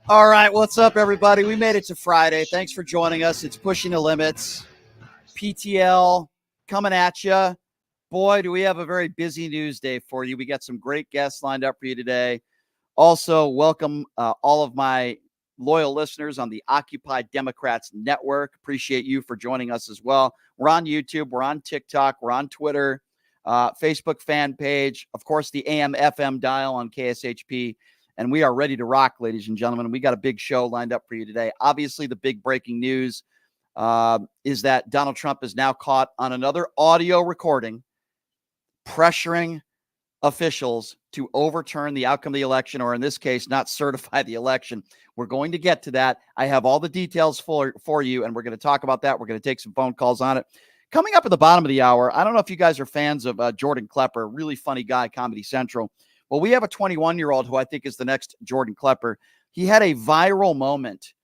All right, what's up, everybody? We made it to Friday. Thanks for joining us. It's Pushing the Limits. PTL coming at you. Boy, do we have a very busy news day for you. We got some great guests lined up for you today. Also, welcome all of my loyal listeners on the Occupied Democrats Network. Appreciate you for joining us as well. We're on YouTube, we're on TikTok, we're on Twitter, Facebook fan page, of course, the AM FM dial on KSHP. And we are ready to rock, ladies and gentlemen. We got a big show lined up for you today. Obviously, the big breaking news is that Donald Trump is now caught on another audio recording pressuring officials to overturn the outcome of the election, or in this case, not certify the election. We're going to get to that. I have all the details for you, and we're going to talk about that. We're going to take some phone calls on it. Coming up at the bottom of the hour, I don't know if you guys are fans of Jordan Klepper, really funny guy, Comedy Central. Well, we have a 21-year-old who I think is the next Jordan Klepper. He had a viral moment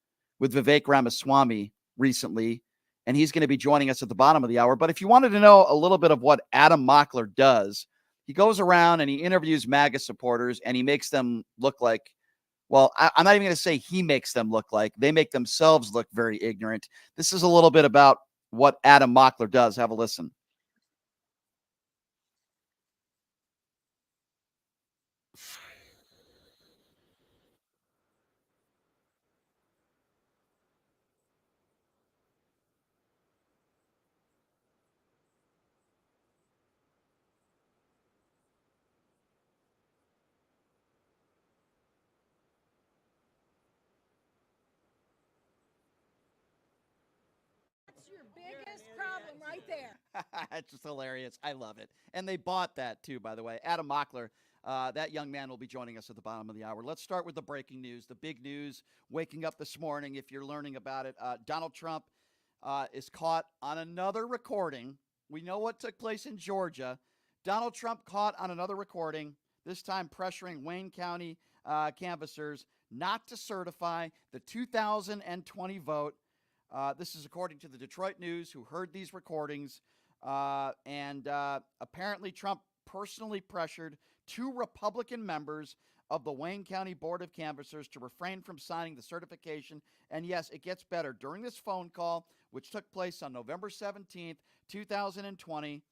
with Vivek Ramaswamy recently, and he's going to be joining us at the bottom of the hour. But if you wanted to know a little bit of what Adam Mockler does, he goes around and he interviews MAGA supporters, and he makes them look like, well, I'm not even going to say he makes them look like, they make themselves look very ignorant. This is a little bit about what Adam Mockler does. Have a listen. That's your biggest problem right there. It's just hilarious. I love it. And they bought that too, by the way. Adam Mockler, that young man will be joining us at the bottom of the hour. Let's start with the breaking news, the big news waking up this morning, if you're learning about it. Donald Trump is caught on another recording. We know what took place in Georgia. Donald Trump caught on another recording, this time pressuring Wayne County canvassers not to certify the 2020 vote. This is according to the Detroit News, who heard these recordings. And apparently, Trump personally pressured two Republican members of the Wayne County Board of Canvassers to refrain from signing the certification. And yes, it gets better. During this phone call, which took place on November 17th, 2020,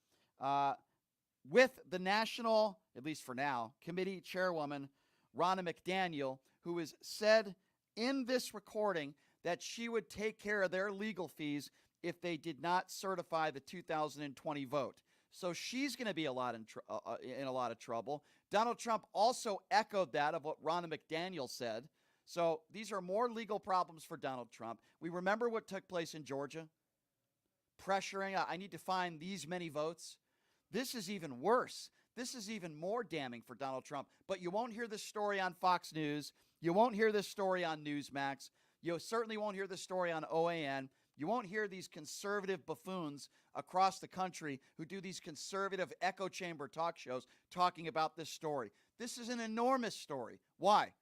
with the National, at least for now, Committee Chairwoman, Ronna McDaniel, who has said in this recording that she would take care of their legal fees if they did not certify the 2020 vote. So she's going to be in a lot of trouble. Donald Trump also echoed that of what Ronna McDaniel said. So these are more legal problems for Donald Trump. We remember what took place in Georgia, pressuring, I need to find these many votes. This is even worse. This is even more damning for Donald Trump. But you won't hear this story on Fox News. You won't hear this story on Newsmax. You certainly won't hear this story on OAN. You won't hear these conservative buffoons across the country who do these conservative echo chamber talk shows talking about this story. This is an enormous story. Why?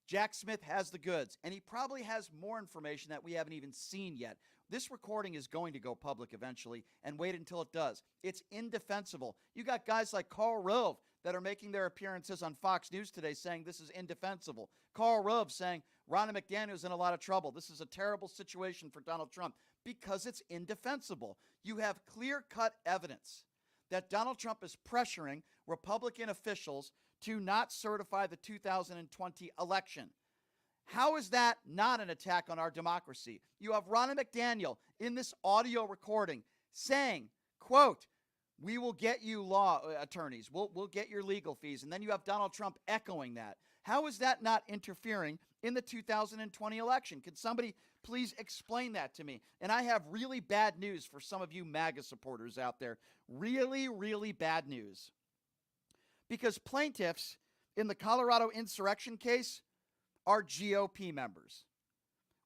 Jack Smith has the goods, and he probably has more information that we haven't even seen yet. This recording is going to go public eventually, and wait until it does. It's indefensible. You got guys like Karl Rove that are making their appearances on Fox News today saying this is indefensible. Karl Rove saying Ronna McDaniel is in a lot of trouble. This is a terrible situation for Donald Trump because it's indefensible. You have clear-cut evidence that Donald Trump is pressuring Republican officials to not certify the 2020 election. How is that not an attack on our democracy? You have Ronna McDaniel in this audio recording saying, quote, we will get you law attorneys. We'll get your legal fees. And then you have Donald Trump echoing that. How is that not interfering in the 2020 election? Could somebody please explain that to me? And I have really bad news for some of you MAGA supporters out there. Really, really bad news. Because plaintiffs in the Colorado insurrection case are GOP members.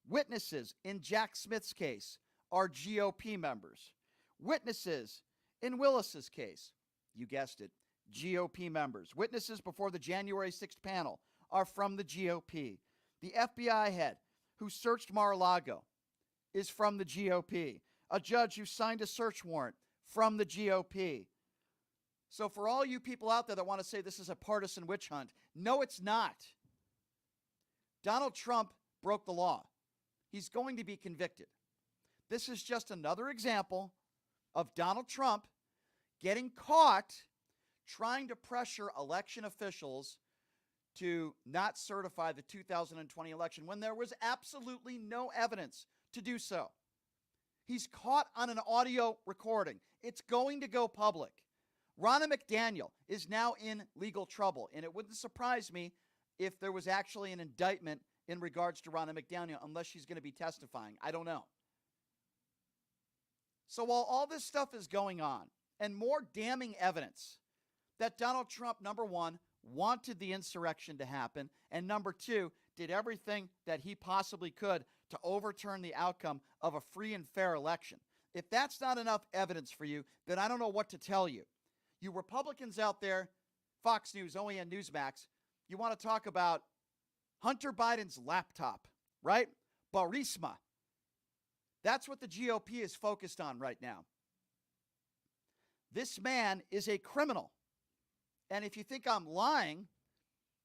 Witnesses in Jack Smith's case are GOP members. Witnesses in Willis's case, you guessed it, GOP members. Witnesses before the January 6th panel are from the GOP. The FBI head who searched Mar-a-Lago is from the GOP. A judge who signed a search warrant from the GOP. So for all you people out there that want to say this is a partisan witch hunt, no, it's not. Donald Trump broke the law. He's going to be convicted. This is just another example of Donald Trump getting caught trying to pressure election officials to not certify the 2020 election when there was absolutely no evidence to do so. He's caught on an audio recording. It's going to go public. Ronna McDaniel is now in legal trouble, and it wouldn't surprise me if there was actually an indictment in regards to Ronna McDaniel, unless she's going to be testifying. I don't know. So while all this stuff is going on, and more damning evidence that Donald Trump, number one, wanted the insurrection to happen, and number two, did everything that he possibly could to overturn the outcome of a free and fair election. If that's not enough evidence for you, then I don't know what to tell you. You Republicans out there, Fox News, OAN Newsmax, you want to talk about Hunter Biden's laptop, right? Burisma. That's what the GOP is focused on right now. This man is a criminal. And if you think I'm lying,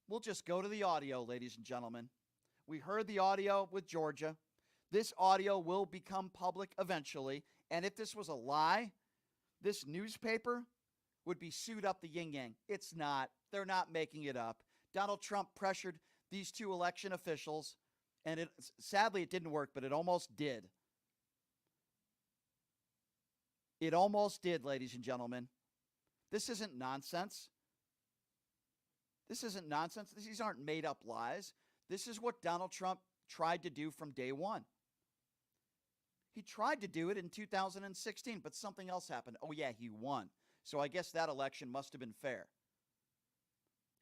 we'll just go to the audio, ladies and gentlemen. We heard the audio with Georgia. This audio will become public eventually. And if this was a lie, this newspaper would be sued up the yin-yang. It's not. They're not making it up. Donald Trump pressured these two election officials, and sadly it didn't work, but it almost did. It almost did, ladies and gentlemen. This isn't nonsense. This isn't nonsense. These aren't made-up lies. This is what Donald Trump tried to do from day one. He tried to do it in 2016, but something else happened. Oh, yeah, he won. So I guess that election must have been fair.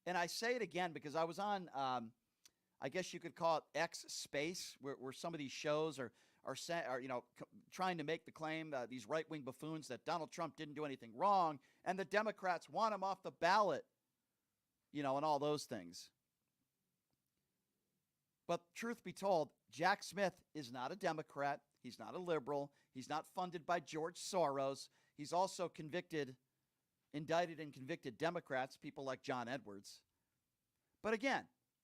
And I say it again because I was on, I guess you could call it X Space, where some of these shows are trying to make the claim, these right-wing buffoons, that Donald Trump didn't do anything wrong, and the Democrats want him off the ballot, and all those things. But truth be told, Jack Smith is not a Democrat. He's not a liberal. He's not funded by George Soros. He's also indicted and convicted Democrats, people like John Edwards. But again,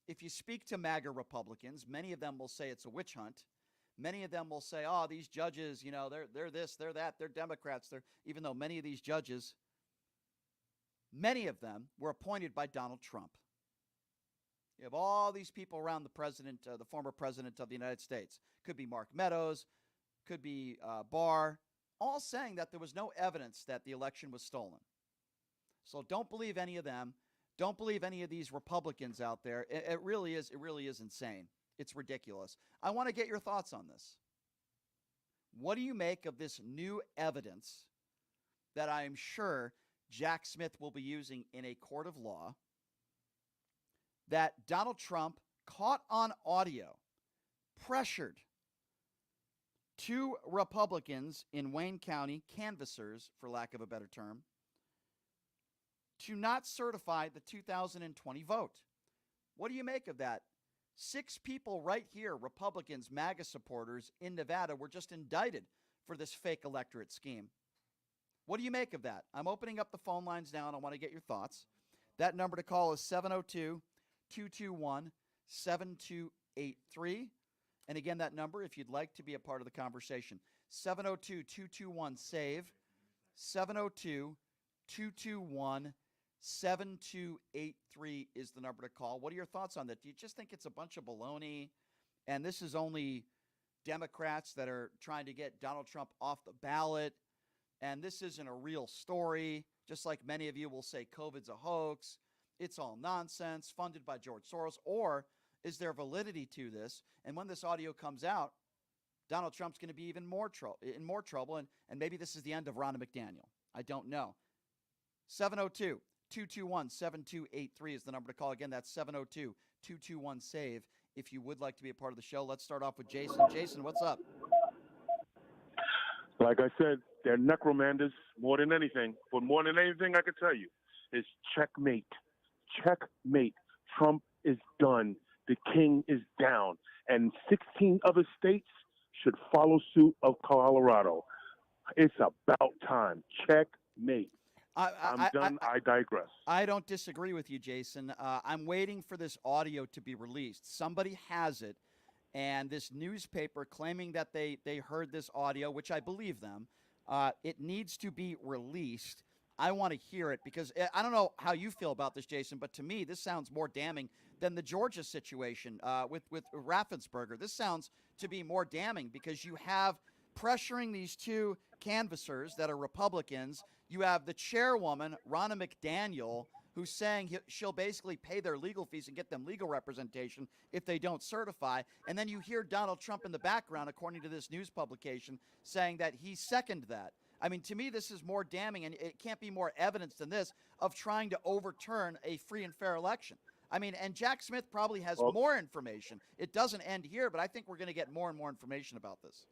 if you speak to MAGA Republicans, many of them will say it's a witch hunt. Many of them will say, oh, these judges, they're this, they're that, they're Democrats. Even though many of these judges, many of them were appointed by Donald Trump. You have all these people around the president, the former president of the United States. Could be Mark Meadows, could be Barr, all saying that there was no evidence that the election was stolen. So don't believe any of them. Don't believe any of these Republicans out there. It really is insane. It's ridiculous. I want to get your thoughts on this. What do you make of this new evidence that I am sure Jack Smith will be using in a court of law, that Donald Trump caught on audio, pressured two Republicans in Wayne County, canvassers, for lack of a better term, to not certify the 2020 vote? What do you make of that? 6 people right here, Republicans, MAGA supporters in Nevada, were just indicted for this fake electorate scheme. What do you make of that? I'm opening up the phone lines now, and I want to get your thoughts. That number to call is 702-221-7283. And again, that number, if you'd like to be a part of the conversation, 702-221-SAVE, 702-221-7283 is the number to call. What are your thoughts on that? Do you just think it's a bunch of baloney, and this is only Democrats that are trying to get Donald Trump off the ballot, and this isn't a real story, just like many of you will say COVID's a hoax, it's all nonsense, funded by George Soros? Or is there validity to this? And when this audio comes out, Donald Trump's going to be even more in more trouble, and maybe this is the end of Ronna McDaniel. I don't know. 702-221-7283 is the number to call. Again, that's 702-221-SAVE if you would like to be a part of the show. Let's start off with Jason. Jason, what's up? Like I said, they're necromanders more than anything. But more than anything I can tell you is checkmate. Checkmate. Trump is done. The king is down. And 16 other states should follow suit of Colorado. It's about time. Checkmate. I'm done. I digress. I don't disagree with you, Jason. I'm waiting for this audio to be released. Somebody has it, and this newspaper claiming that they heard this audio, which I believe them, it needs to be released. I want to hear it because I don't know how you feel about this, Jason, but to me, this sounds more damning than the Georgia situation with Raffensperger. This sounds to be more damning because you have pressuring these two canvassers that are Republicans. You have the chairwoman, Ronna McDaniel, who's saying she'll basically pay their legal fees and get them legal representation if they don't certify. And then you hear Donald Trump in the background, according to this news publication, saying that he seconded that. I mean, to me, this is more damning, and it can't be more evidence than this of trying to overturn a free and fair election. I mean, and Jack Smith probably has more information. It doesn't end here, but I think we're going to get more and more information about this.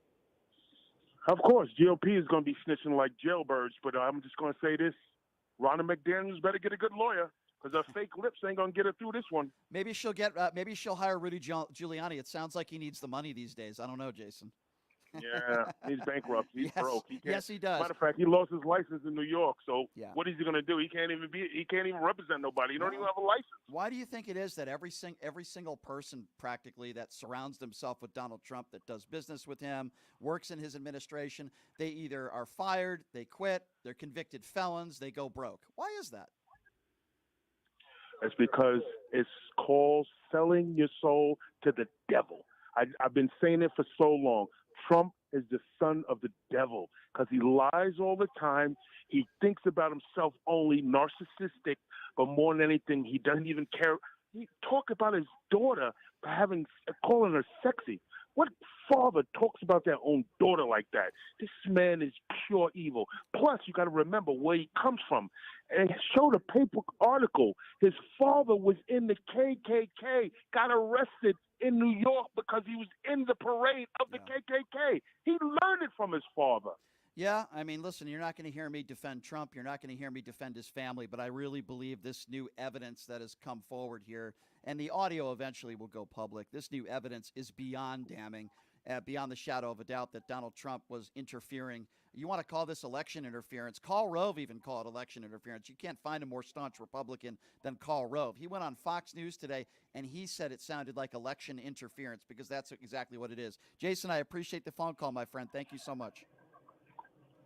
Of course, GOP is going to be snitching like jailbirds, but I'm just going to say this. Ronna McDaniels better get a good lawyer because her fake lips ain't going to get her through this one. Maybe she'll hire Rudy Giuliani. It sounds like he needs the money these days. I don't know, Jason. Yeah, he's bankrupt. He's broke. Yes, he does. Matter of fact, he lost his license in New York. So what is he going to do? He can't even represent nobody. He don't even have a license. Why do you think it is that every single person practically that surrounds themselves with Donald Trump, that does business with him, works in his administration, they either are fired, they quit, they're convicted felons, they go broke? Why is that? It's because it's called selling your soul to the devil. I've been saying it for so long. Trump is the son of the devil because he lies all the time. He thinks about himself only, narcissistic, but more than anything, he doesn't even care. He talk about his daughter calling her sexy. What father talks about their own daughter like that? This man is pure evil. Plus, you got to remember where he comes from. And showed a paper article. His father was in the KKK, got arrested in New York because he was in the parade of the KKK. He learned it from his father. Yeah, I mean, listen, you're not going to hear me defend Trump. You're not going to hear me defend his family, but I really believe this new evidence that has come forward here, and the audio eventually will go public, this new evidence is beyond damning, beyond the shadow of a doubt that Donald Trump was interfering. You want to call this election interference? Karl Rove even called it election interference. You can't find a more staunch Republican than Karl Rove. He went on Fox News today, and he said it sounded like election interference because that's exactly what it is. Jason, I appreciate the phone call, my friend. Thank you so much.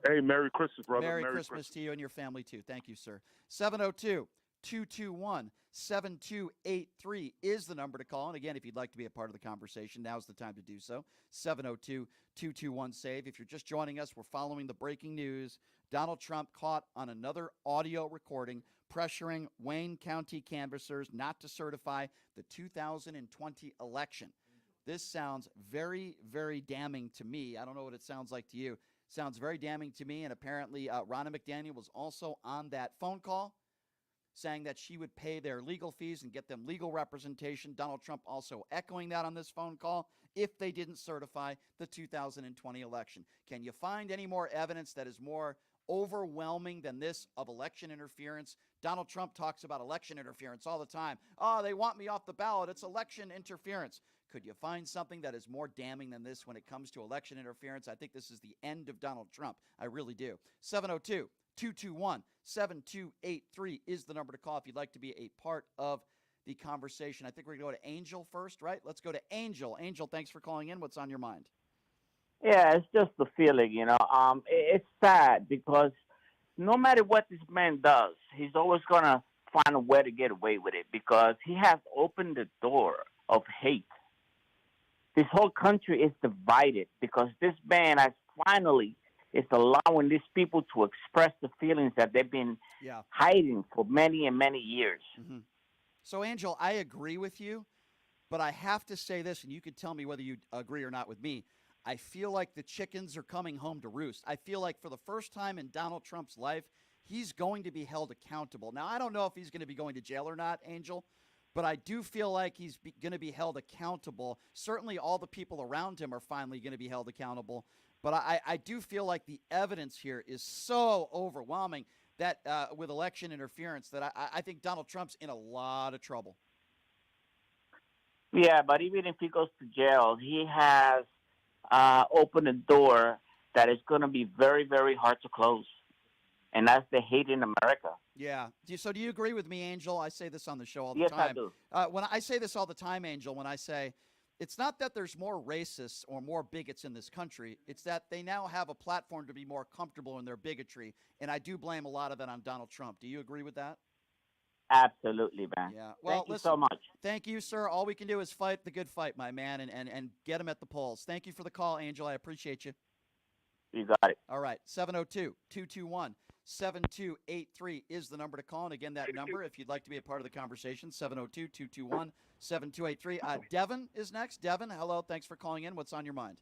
Hey, Merry Christmas, brother. Merry Christmas to you and your family, too. Thank you, sir. 702-221-7283 is the number to call. And again, if you'd like to be a part of the conversation, now's the time to do so. 702-221-SAVE. If you're just joining us, we're following the breaking news. Donald Trump caught on another audio recording pressuring Wayne County canvassers not to certify the 2020 election. This sounds very, very damning to me. I don't know what it sounds like to you. Sounds very damning to me, and apparently Ronna McDaniel was also on that phone call saying that she would pay their legal fees and get them legal representation. Donald Trump also echoing that on this phone call if they didn't certify the 2020 election. Can you find any more evidence that is more overwhelming than this of election interference? Donald Trump talks about election interference all the time. Oh, they want me off the ballot. It's election interference. Could you find something that is more damning than this when it comes to election interference? I think this is the end of Donald Trump. I really do. 702-221-7283 is the number to call if you'd like to be a part of the conversation. I think we're going to go to Angel first, right? Let's go to Angel. Angel, thanks for calling in. What's on your mind? Yeah, it's just the feeling, It's sad because no matter what this man does, he's always going to find a way to get away with it because he has opened the door of hate. This whole country is divided because this man is allowing these people to express the feelings that they've been hiding for many and many years. Mm-hmm. So, Angel, I agree with you, but I have to say this, and you could tell me whether you agree or not with me. I feel like the chickens are coming home to roost. I feel like for the first time in Donald Trump's life, he's going to be held accountable. Now, I don't know if he's going to be going to jail or not, Angel, but I do feel like he's going to be held accountable. Certainly all the people around him are finally going to be held accountable. But I do feel like the evidence here is so overwhelming that with election interference that I think Donald Trump's in a lot of trouble. Yeah, but even if he goes to jail, he has opened a door that is going to be very, very hard to close. and that's the hate in America. Yeah. So do you agree with me, Angel? I say this on the show all the Yes, time. I do. When I say this all the time, Angel, when I say it's not that there's more racists or more bigots in this country, it's that they now have a platform to be more comfortable in their bigotry, and I do blame a lot of that on Donald Trump. Do you agree with that? Absolutely, man. Yeah. Well, Thank you listen, so much. thank you, sir. All we can do is fight the good fight, my man, and get him at the polls. Thank you for the call, Angel. I appreciate you. You got it. All right. 702-221-7283 is the number to call. And again, that number, if you'd like to be a part of the conversation, 702-221-7283. Devin is next. Devin, hello. Thanks for calling in. What's on your mind?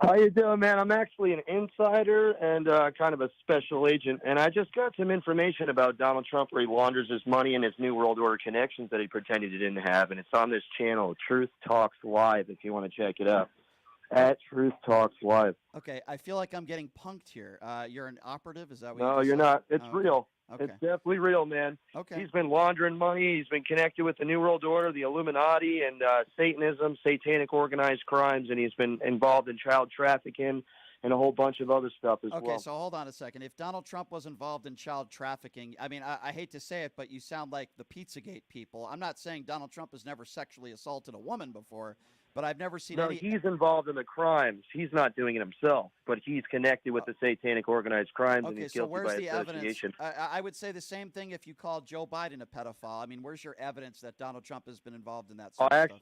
How you doing, man? I'm actually an insider and kind of a special agent, and I just got some information about Donald Trump where he launders his money and his New World Order connections that he pretended he didn't have, and it's on this channel, Truth Talks Live, if you want to check it out. At Truth Talks Live. Okay, I feel like I'm getting punked here. You're an operative? Is that what No, you you're said? not. It's Okay. real. Okay. It's definitely real, man. Okay. He's been laundering money. He's been connected with the New World Order, the Illuminati, and Satanism, satanic organized crimes, and he's been involved in child trafficking and a whole bunch of other stuff as Okay, well. so hold on a second. If Donald Trump was involved in child trafficking, I mean, I hate to say it, but you sound like the Pizzagate people. I'm not saying Donald Trump has never sexually assaulted a woman before, but I've never seen No, any. he's involved in the crimes. He's not doing it himself, but he's connected with the satanic organized crimes, and Okay, he's so guilty where's by the evidence? association. I would say the same thing if you called Joe Biden a pedophile. I mean, where's your evidence that Donald Trump has been involved in that sort of stuff?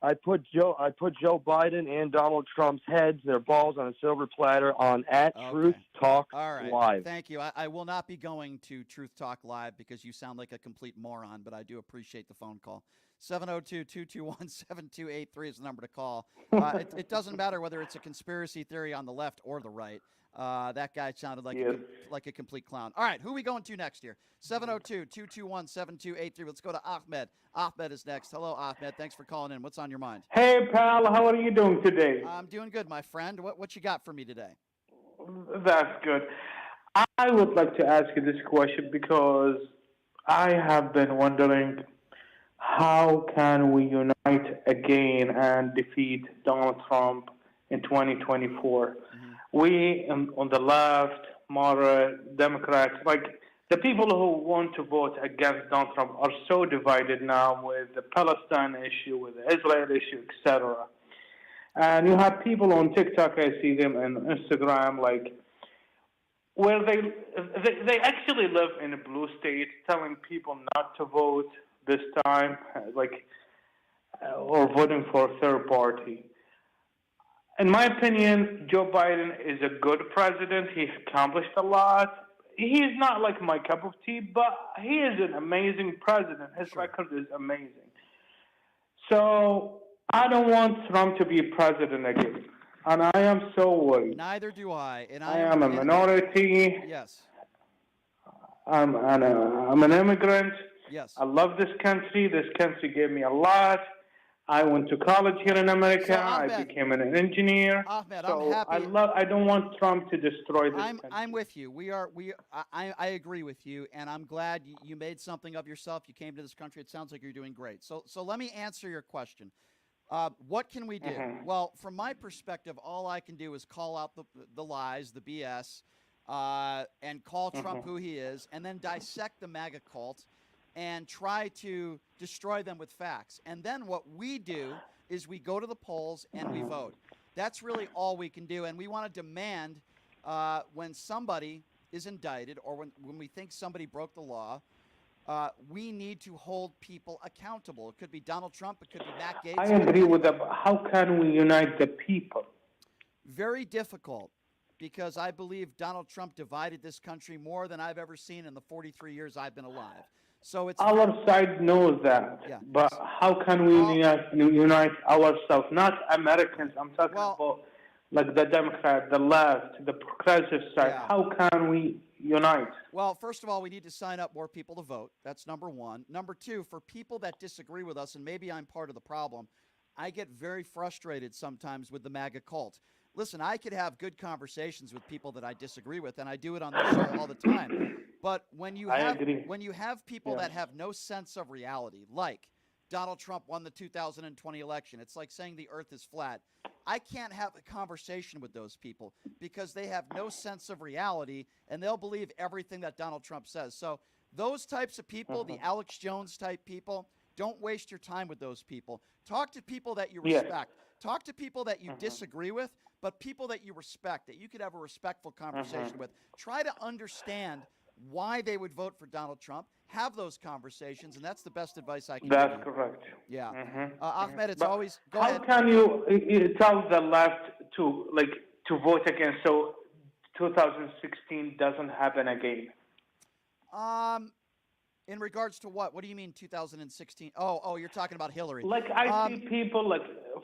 I put Joe Biden and Donald Trump's heads, their balls on a silver platter on at Okay. Truth Talk All right. Live. Thank you. I will not be going to Truth Talk Live because you sound like a complete moron, but I do appreciate the phone call. 702-221-7283 is the number to call. It doesn't matter whether it's a conspiracy theory on the left or the right. That guy sounded like a complete clown. All right, who are we going to next here? 702-221-7283. Let's go to Ahmed. Ahmed is next. Hello, Ahmed. Thanks for calling in. What's on your mind? Hey, pal, how are you doing today? I'm doing good, my friend. What you got for me today? That's good. I would like to ask you this question because I have been wondering how can we unite again and defeat Donald Trump in 2024? Mm-hmm. We on the left, moderate, Democrats, like the people who want to vote against Donald Trump are so divided now with the Palestine issue, with the Israel issue, etc. And you have people on TikTok, I see them, and Instagram, like, where they actually live in a blue state, telling people not to vote this time, like, or voting for a third party. In my opinion, Joe Biden is a good president. He accomplished a lot. He's not like my cup of tea, but he is an amazing president. His record is amazing. So I don't want Trump to be president again, and I am so worried. Neither do I. And I am a minority. Yes. I'm an immigrant. Yes. I love this country. This country gave me a lot. I went to college here in America. So, Ahmed, I became an engineer. Ahmed, so I'm happy. I don't want Trump to destroy this country. I'm with you. I agree with you, and I'm glad you made something of yourself. You came to this country. It sounds like you're doing great. So let me answer your question. What can we do? Mm-hmm. Well, from my perspective, all I can do is call out the lies, the BS, and call Trump who he is, and then dissect the MAGA cult and try to destroy them with facts. And then what we do is we go to the polls and we vote. That's really all we can do. And we want to demand when somebody is indicted or when we think somebody broke the law, we need to hold people accountable. It could be Donald Trump. It could be Matt Gaetz. I agree with that. How can we unite the people? Very difficult, because I believe Donald Trump divided this country more than I've ever seen in the 43 years I've been alive. So it's our side knows that, Yeah. but how can we unite ourselves? Not Americans. I'm talking about like the Democrat, the left, the progressive side. Yeah. How can we unite? Well, first of all, we need to sign up more people to vote. That's number one. Number two, for people that disagree with us, and maybe I'm part of the problem, I get very frustrated sometimes with the MAGA cult. Listen, I could have good conversations with people that I disagree with, and I do it on the show all the time. But when you have people that have no sense of reality, like Donald Trump won the 2020 election. It's like saying the earth is flat. I can't have a conversation with those people because they have no sense of reality and they'll believe everything that Donald Trump says. So those types of people, the Alex Jones type people, don't waste your time with those people. Talk to people that you respect. Talk to people that you disagree with, but people that you respect, that you could have a respectful conversation with. Try to understand why they would vote for Donald Trump. Have those conversations, and that's the best advice I can give you. That's correct. Yeah. Ahmed, it's But always – go how ahead. can you tell the left to vote again so 2016 doesn't happen again? In regards to what? What do you mean 2016? Oh, you're talking about Hillary. Like I see people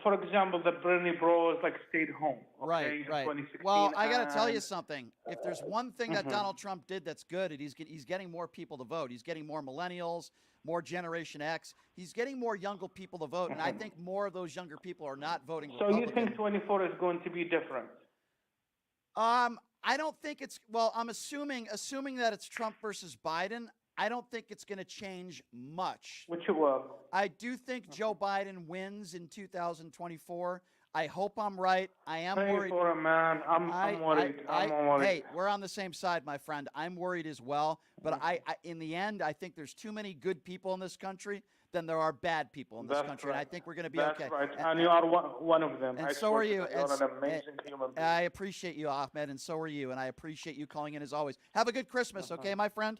for example, the Bernie Bros stayed home. Okay, Right. In 2016, Well, I got to tell you something. If there's one thing that Donald Trump did that's good, he's getting more people to vote. He's getting more millennials, more Generation X. He's getting more younger people to vote, and I think more of those younger people are not voting So Republican. you think 24 is going to be different? I don't think it's – well, I'm assuming that it's Trump versus Biden. I don't think it's going to change much. Which will. I do think Joe Biden wins in 2024. I hope I'm right. I am Pray worried. for him, man. I'm worried. I'm worried. Hey, we're on the same side, my friend. I'm worried as well. But I in the end, I think there's too many good people in this country than there are bad people in this country. Right. And I think we're going to be That's okay. right. And you are one of them. And I so are swear to you. God, you're an amazing human being. I appreciate you, Ahmed, and so are you. And I appreciate you calling in as always. Have a good Christmas, okay, my friend?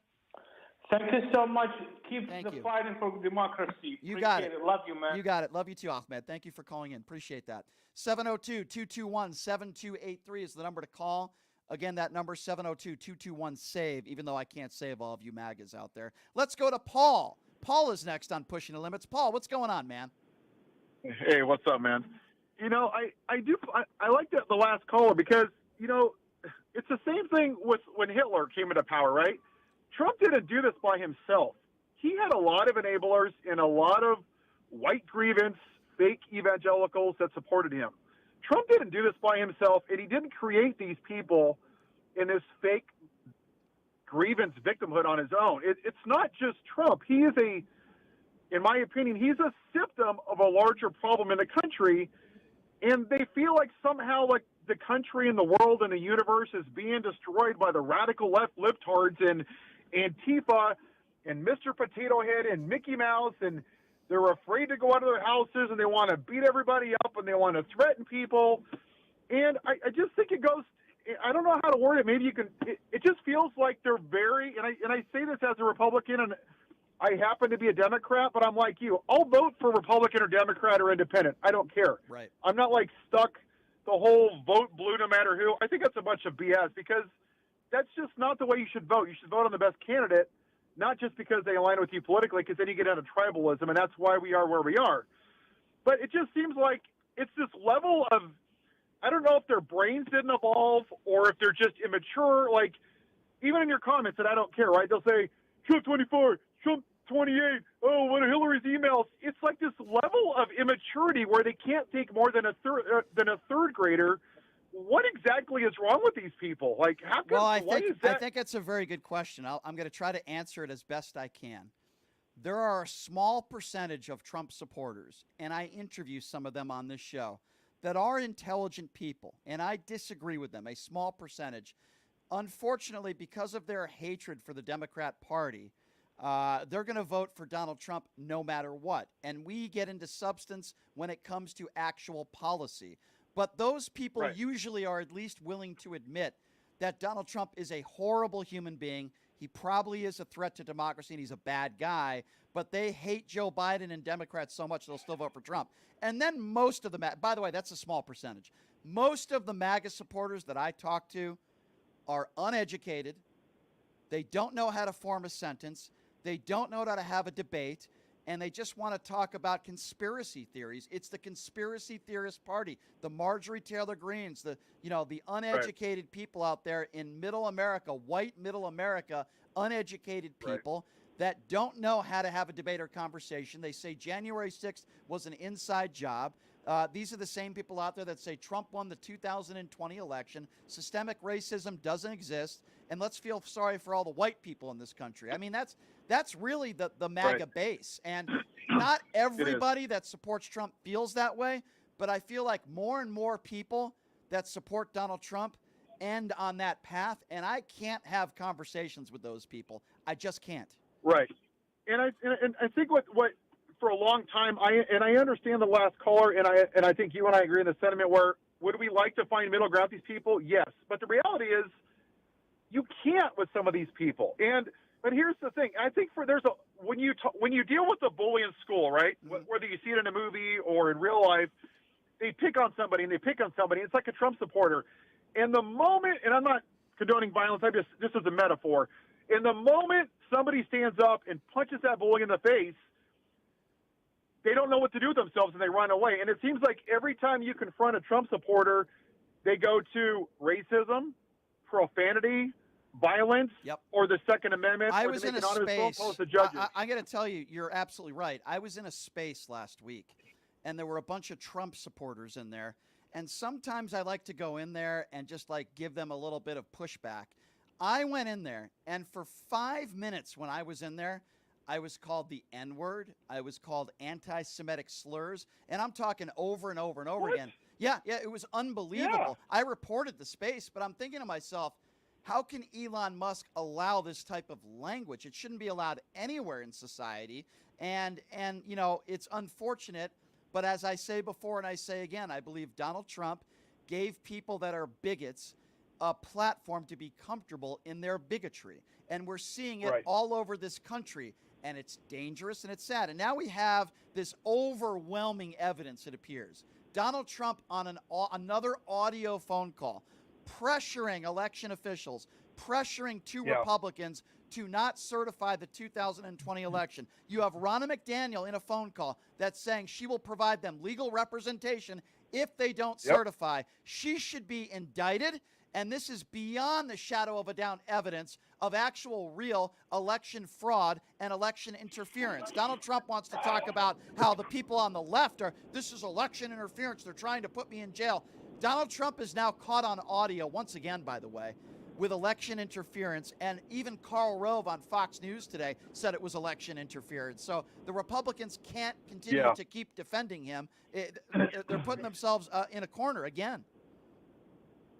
Thank you so much. Keep Thank you. fighting for democracy. You got Appreciate it. Love you, man. You got it. Love you too, Ahmed. Thank you for calling in. Appreciate that. 702-221-7283 is the number to call. Again, that number, 702-221-SAVE, even though I can't save all of you MAGAs out there. Let's go to Paul. Paul is next on Pushing the Limits. Paul, what's going on, man? Hey, what's up, man? You know, I like the last caller because, you know, it's the same thing with when Hitler came into power, right? Trump didn't do this by himself. He had a lot of enablers and a lot of white grievance, fake evangelicals that supported him. Trump didn't do this by himself, and he didn't create these people in this fake grievance victimhood on his own. It's not just Trump. He is in my opinion, he's a symptom of a larger problem in the country, and they feel like somehow like the country and the world and the universe is being destroyed by the radical left libtards and Antifa and Mr. Potato Head and Mickey Mouse, and they're afraid to go out of their houses, and they want to beat everybody up, and they want to threaten people. And I just think it goes, I don't know how to word it. Maybe you can, it just feels like they're very, and I say this as a Republican, and I happen to be a Democrat, but I'm like you. I'll vote for Republican or Democrat or independent. I don't care. Right. I'm not like stuck the whole vote blue no matter who. I think that's a bunch of BS because that's just not the way you should vote. You should vote on the best candidate, not just because they align with you politically, because then you get into tribalism, and that's why we are where we are. But it just seems like it's this level of, I don't know if their brains didn't evolve or if they're just immature. Like, even in your comments, and I don't care, right? They'll say, Trump 24, Trump 28, oh, what are Hillary's emails? It's like this level of immaturity where they can't take more than a third grader. What exactly is wrong with these people? Like, how come? Well, I that? think it's a very good question. I'm going to try to answer it as best I can. There are a small percentage of Trump supporters, and I interview some of them on this show, that are intelligent people, and I disagree with them, a small percentage. Unfortunately, because of their hatred for the Democrat Party, they're going to vote for Donald Trump no matter what. And we get into substance when it comes to actual policy. But those people usually are at least willing to admit that Donald Trump is a horrible human being. He probably is a threat to democracy, and he's a bad guy. But they hate Joe Biden and Democrats so much they'll still vote for Trump. And then most of the by the way, that's a small percentage. Most of the MAGA supporters that I talk to are uneducated. They don't know how to form a sentence. They don't know how to have a debate. And they just want to talk about conspiracy theories. It's the conspiracy theorist party, the Marjorie Taylor Greens, the uneducated people out there in middle America, white middle America, uneducated people that don't know how to have a debate or conversation. They say January 6th was an inside job. These are the same people out there that say Trump won the 2020 election. Systemic racism doesn't exist. And let's feel sorry for all the white people in this country. I mean, that's really the MAGA base. And not everybody that supports Trump feels that way, but I feel like more and more people that support Donald Trump end on that path, and I can't have conversations with those people. I just can't. Right. And I think what for a long time I understand the last caller, and I think you and I agree in the sentiment where would we like to find middle ground with these people? Yes. But the reality is you can't with some of these people. But here's the thing. I think when you deal with a bully in school, right? Mm-hmm. Whether you see it in a movie or in real life, they pick on somebody and they pick on somebody. It's like a Trump supporter. And the moment, and I'm not condoning violence, I'm just as a metaphor. In the moment somebody stands up and punches that bully in the face, they don't know what to do with themselves and they run away. And it seems like every time you confront a Trump supporter, they go to racism, profanity, violence, or the Second Amendment. I was in a space. I'm going to tell you, you're absolutely right. I was in a space last week, and there were a bunch of Trump supporters in there. And sometimes I like to go in there and just like give them a little bit of pushback. I went in there, and for 5 minutes when I was in there, I was called the N-word. I was called anti-Semitic slurs, and I'm talking over and over and over again. Yeah, it was unbelievable. Yeah. I reported the space, but I'm thinking to myself, how can Elon Musk allow this type of language? It shouldn't be allowed anywhere in society, and you know, it's unfortunate. But as I say before and I say again, I believe Donald Trump gave people that are bigots a platform to be comfortable in their bigotry. And we're seeing it all over this country. And it's dangerous and it's sad. And now we have this overwhelming evidence, it appears. Donald Trump on another audio phone call, pressuring election officials, pressuring two Republicans to not certify the 2020 election. You have Ronna McDaniel in a phone call that's saying she will provide them legal representation if they don't certify. She should be indicted, and this is beyond the shadow of a doubt evidence of actual real election fraud and election interference. Donald Trump wants to talk about how the people on the left this is election interference, they're trying to put me in jail. Donald Trump is now caught on audio, once again, by the way, with election interference, and even Karl Rove on Fox News today said it was election interference. So the Republicans can't continue to keep defending him. They're putting themselves in a corner again.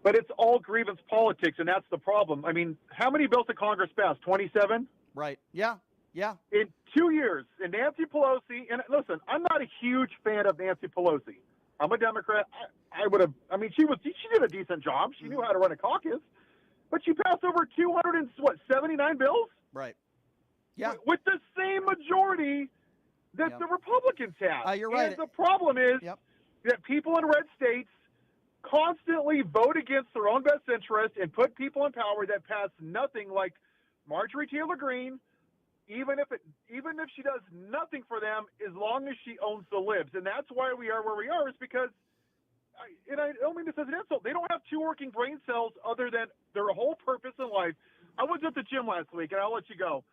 But it's all grievance politics, and that's the problem. I mean, how many bills did Congress pass? 27? Right. Yeah. In 2 years, and Nancy Pelosi, and listen, I'm not a huge fan of Nancy Pelosi. I'm a Democrat. She did a decent job. She knew how to run a caucus. But she passed over 279 bills? Right. Yeah. With the same majority that the Republicans have. You're right. And the problem is that people in red states constantly vote against their own best interest and put people in power that pass nothing, like Marjorie Taylor Greene, even if she does nothing for them, as long as she owns the libs. And that's why we are where we are, is because I don't mean this as an insult. They don't have two working brain cells other than their whole purpose in life. I was at the gym last week, and I'll let you go.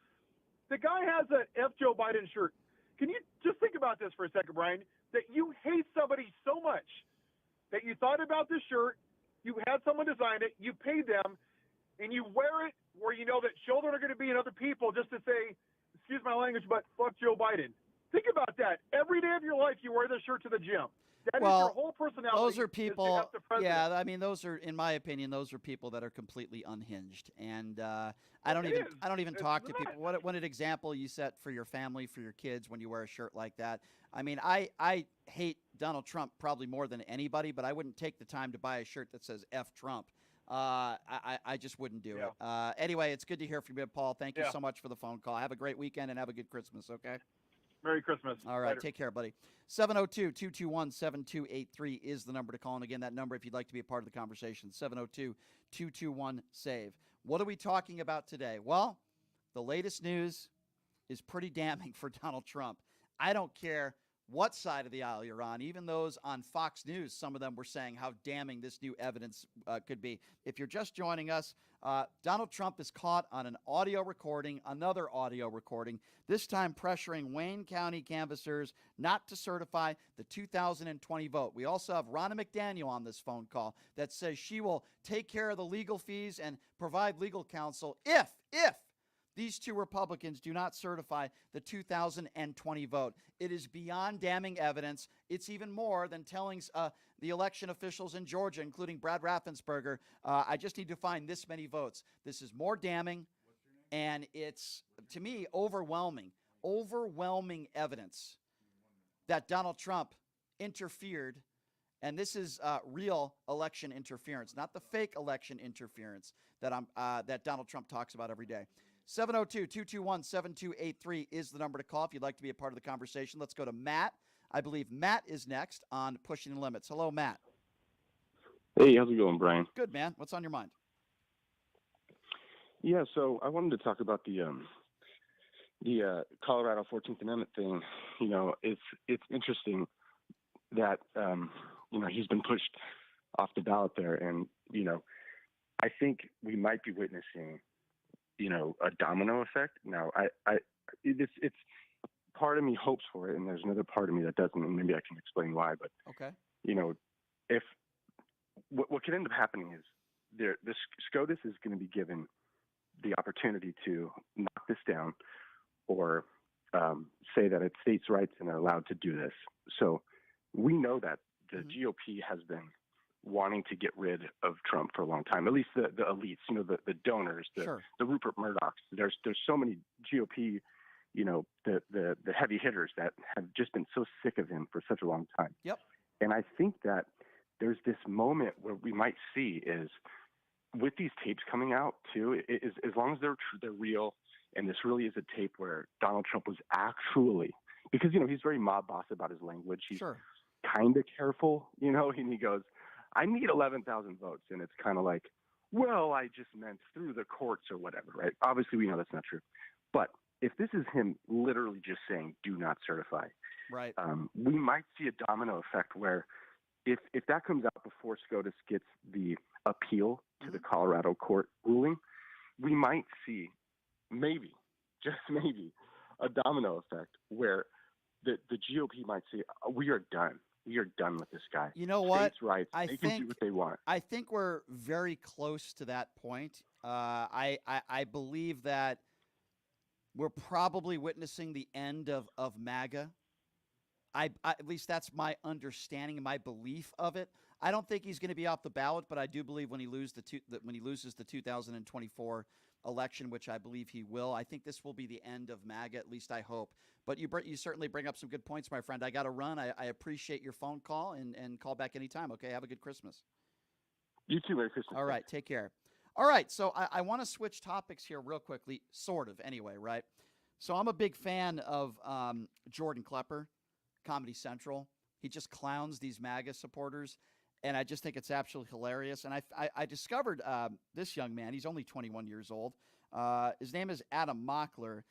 The guy has an F. Joe Biden shirt. Can you just think about this for a second, Brian, that you hate somebody so much that you thought about this shirt, you had someone design it, you paid them, and you wear it where you know that children are going to be and other people just to say, excuse my language, but fuck Joe Biden. Think about that. Every day of your life, you wear this shirt to the gym. That is your whole personality. Those are people. Yeah, I mean, those are, in my opinion, those are people that are completely unhinged. And I don't even talk to people. What an example you set for your family, for your kids, when you wear a shirt like that. I mean, I hate Donald Trump probably more than anybody, but I wouldn't take the time to buy a shirt that says F Trump. I just wouldn't do it. Anyway, it's good to hear from you, Paul. Thank you so much for the phone call. Have a great weekend and have a good Christmas. Okay. Merry Christmas. All right. Later. Take care, buddy. 702-221-7283 is the number to call. And again, that number, if you'd like to be a part of the conversation, 702-221-SAVE. What are we talking about today? Well, the latest news is pretty damning for Donald Trump. I don't care what side of the aisle you're on. Even those on Fox News, some of them were saying how damning this new evidence could be. If you're just joining us, Donald Trump is caught on an audio recording, another audio recording, this time pressuring Wayne County canvassers not to certify the 2020 vote. We also have Ronna McDaniel on this phone call that says she will take care of the legal fees and provide legal counsel if these two Republicans do not certify the 2020 vote. It is beyond damning evidence. It's even more than telling the election officials in Georgia, including Brad Raffensperger, I just need to find this many votes. This is more damning, and it's, to me, overwhelming evidence that Donald Trump interfered. And this is real election interference, not the fake election interference that Donald Trump talks about every day. 702-221-7283 is the number to call if you'd like to be a part of the conversation. Let's go to Matt. I believe Matt is next on Pushing the Limits. Hello, Matt. Hey, how's it going, Brian? Good, man. What's on your mind? Yeah, so I wanted to talk about the Colorado 14th Amendment thing. You know, it's interesting that he's been pushed off the ballot there, and I think we might be witnessing a domino effect. Now, it's part of me hopes for it, and there's another part of me that doesn't, and maybe I can explain why. But okay, if what could end up happening is the SCOTUS is going to be given the opportunity to knock this down, or say that it's states' rights and they're allowed to do this. So we know that the GOP has been wanting to get rid of Trump for a long time, at least the elites, the donors, the Rupert Murdochs. There's so many GOP, the heavy hitters that have just been so sick of him for such a long time. Yep. And I think that there's this moment where we might see is with these tapes coming out too, is as long as they're real, and this really is a tape where Donald Trump was actually, because he's very mob boss about his language. He's kind of careful, and he goes, I need 11,000 votes. And it's kind of like, well, I just meant through the courts or whatever, right? Obviously, we know that's not true. But if this is him literally just saying, do not certify, right? We might see a domino effect where if that comes out before SCOTUS gets the appeal to the Colorado court ruling, we might see maybe, just maybe, a domino effect where the GOP might say, we are done. We are done with this guy. You know what? States' rights. They can do what they want. I think we're very close to that point. I believe that we're probably witnessing the end of MAGA. At least that's my understanding and my belief of it. I don't think he's going to be off the ballot, but I do believe when he loses the 2024 election, which I believe he will, I think this will be the end of MAGA. At least I hope. But you certainly bring up some good points, my friend. I got to run. I appreciate your phone call and call back anytime. Okay, have a good Christmas. You too, Merry Christmas. All right, take care. All right, so I want to switch topics here real quickly, sort of anyway, right? So I'm a big fan of Jordan Klepper, Comedy Central. He just clowns these MAGA supporters, and I just think it's absolutely hilarious. And I discovered this young man. He's only 21 years old. His name is Adam Mockler,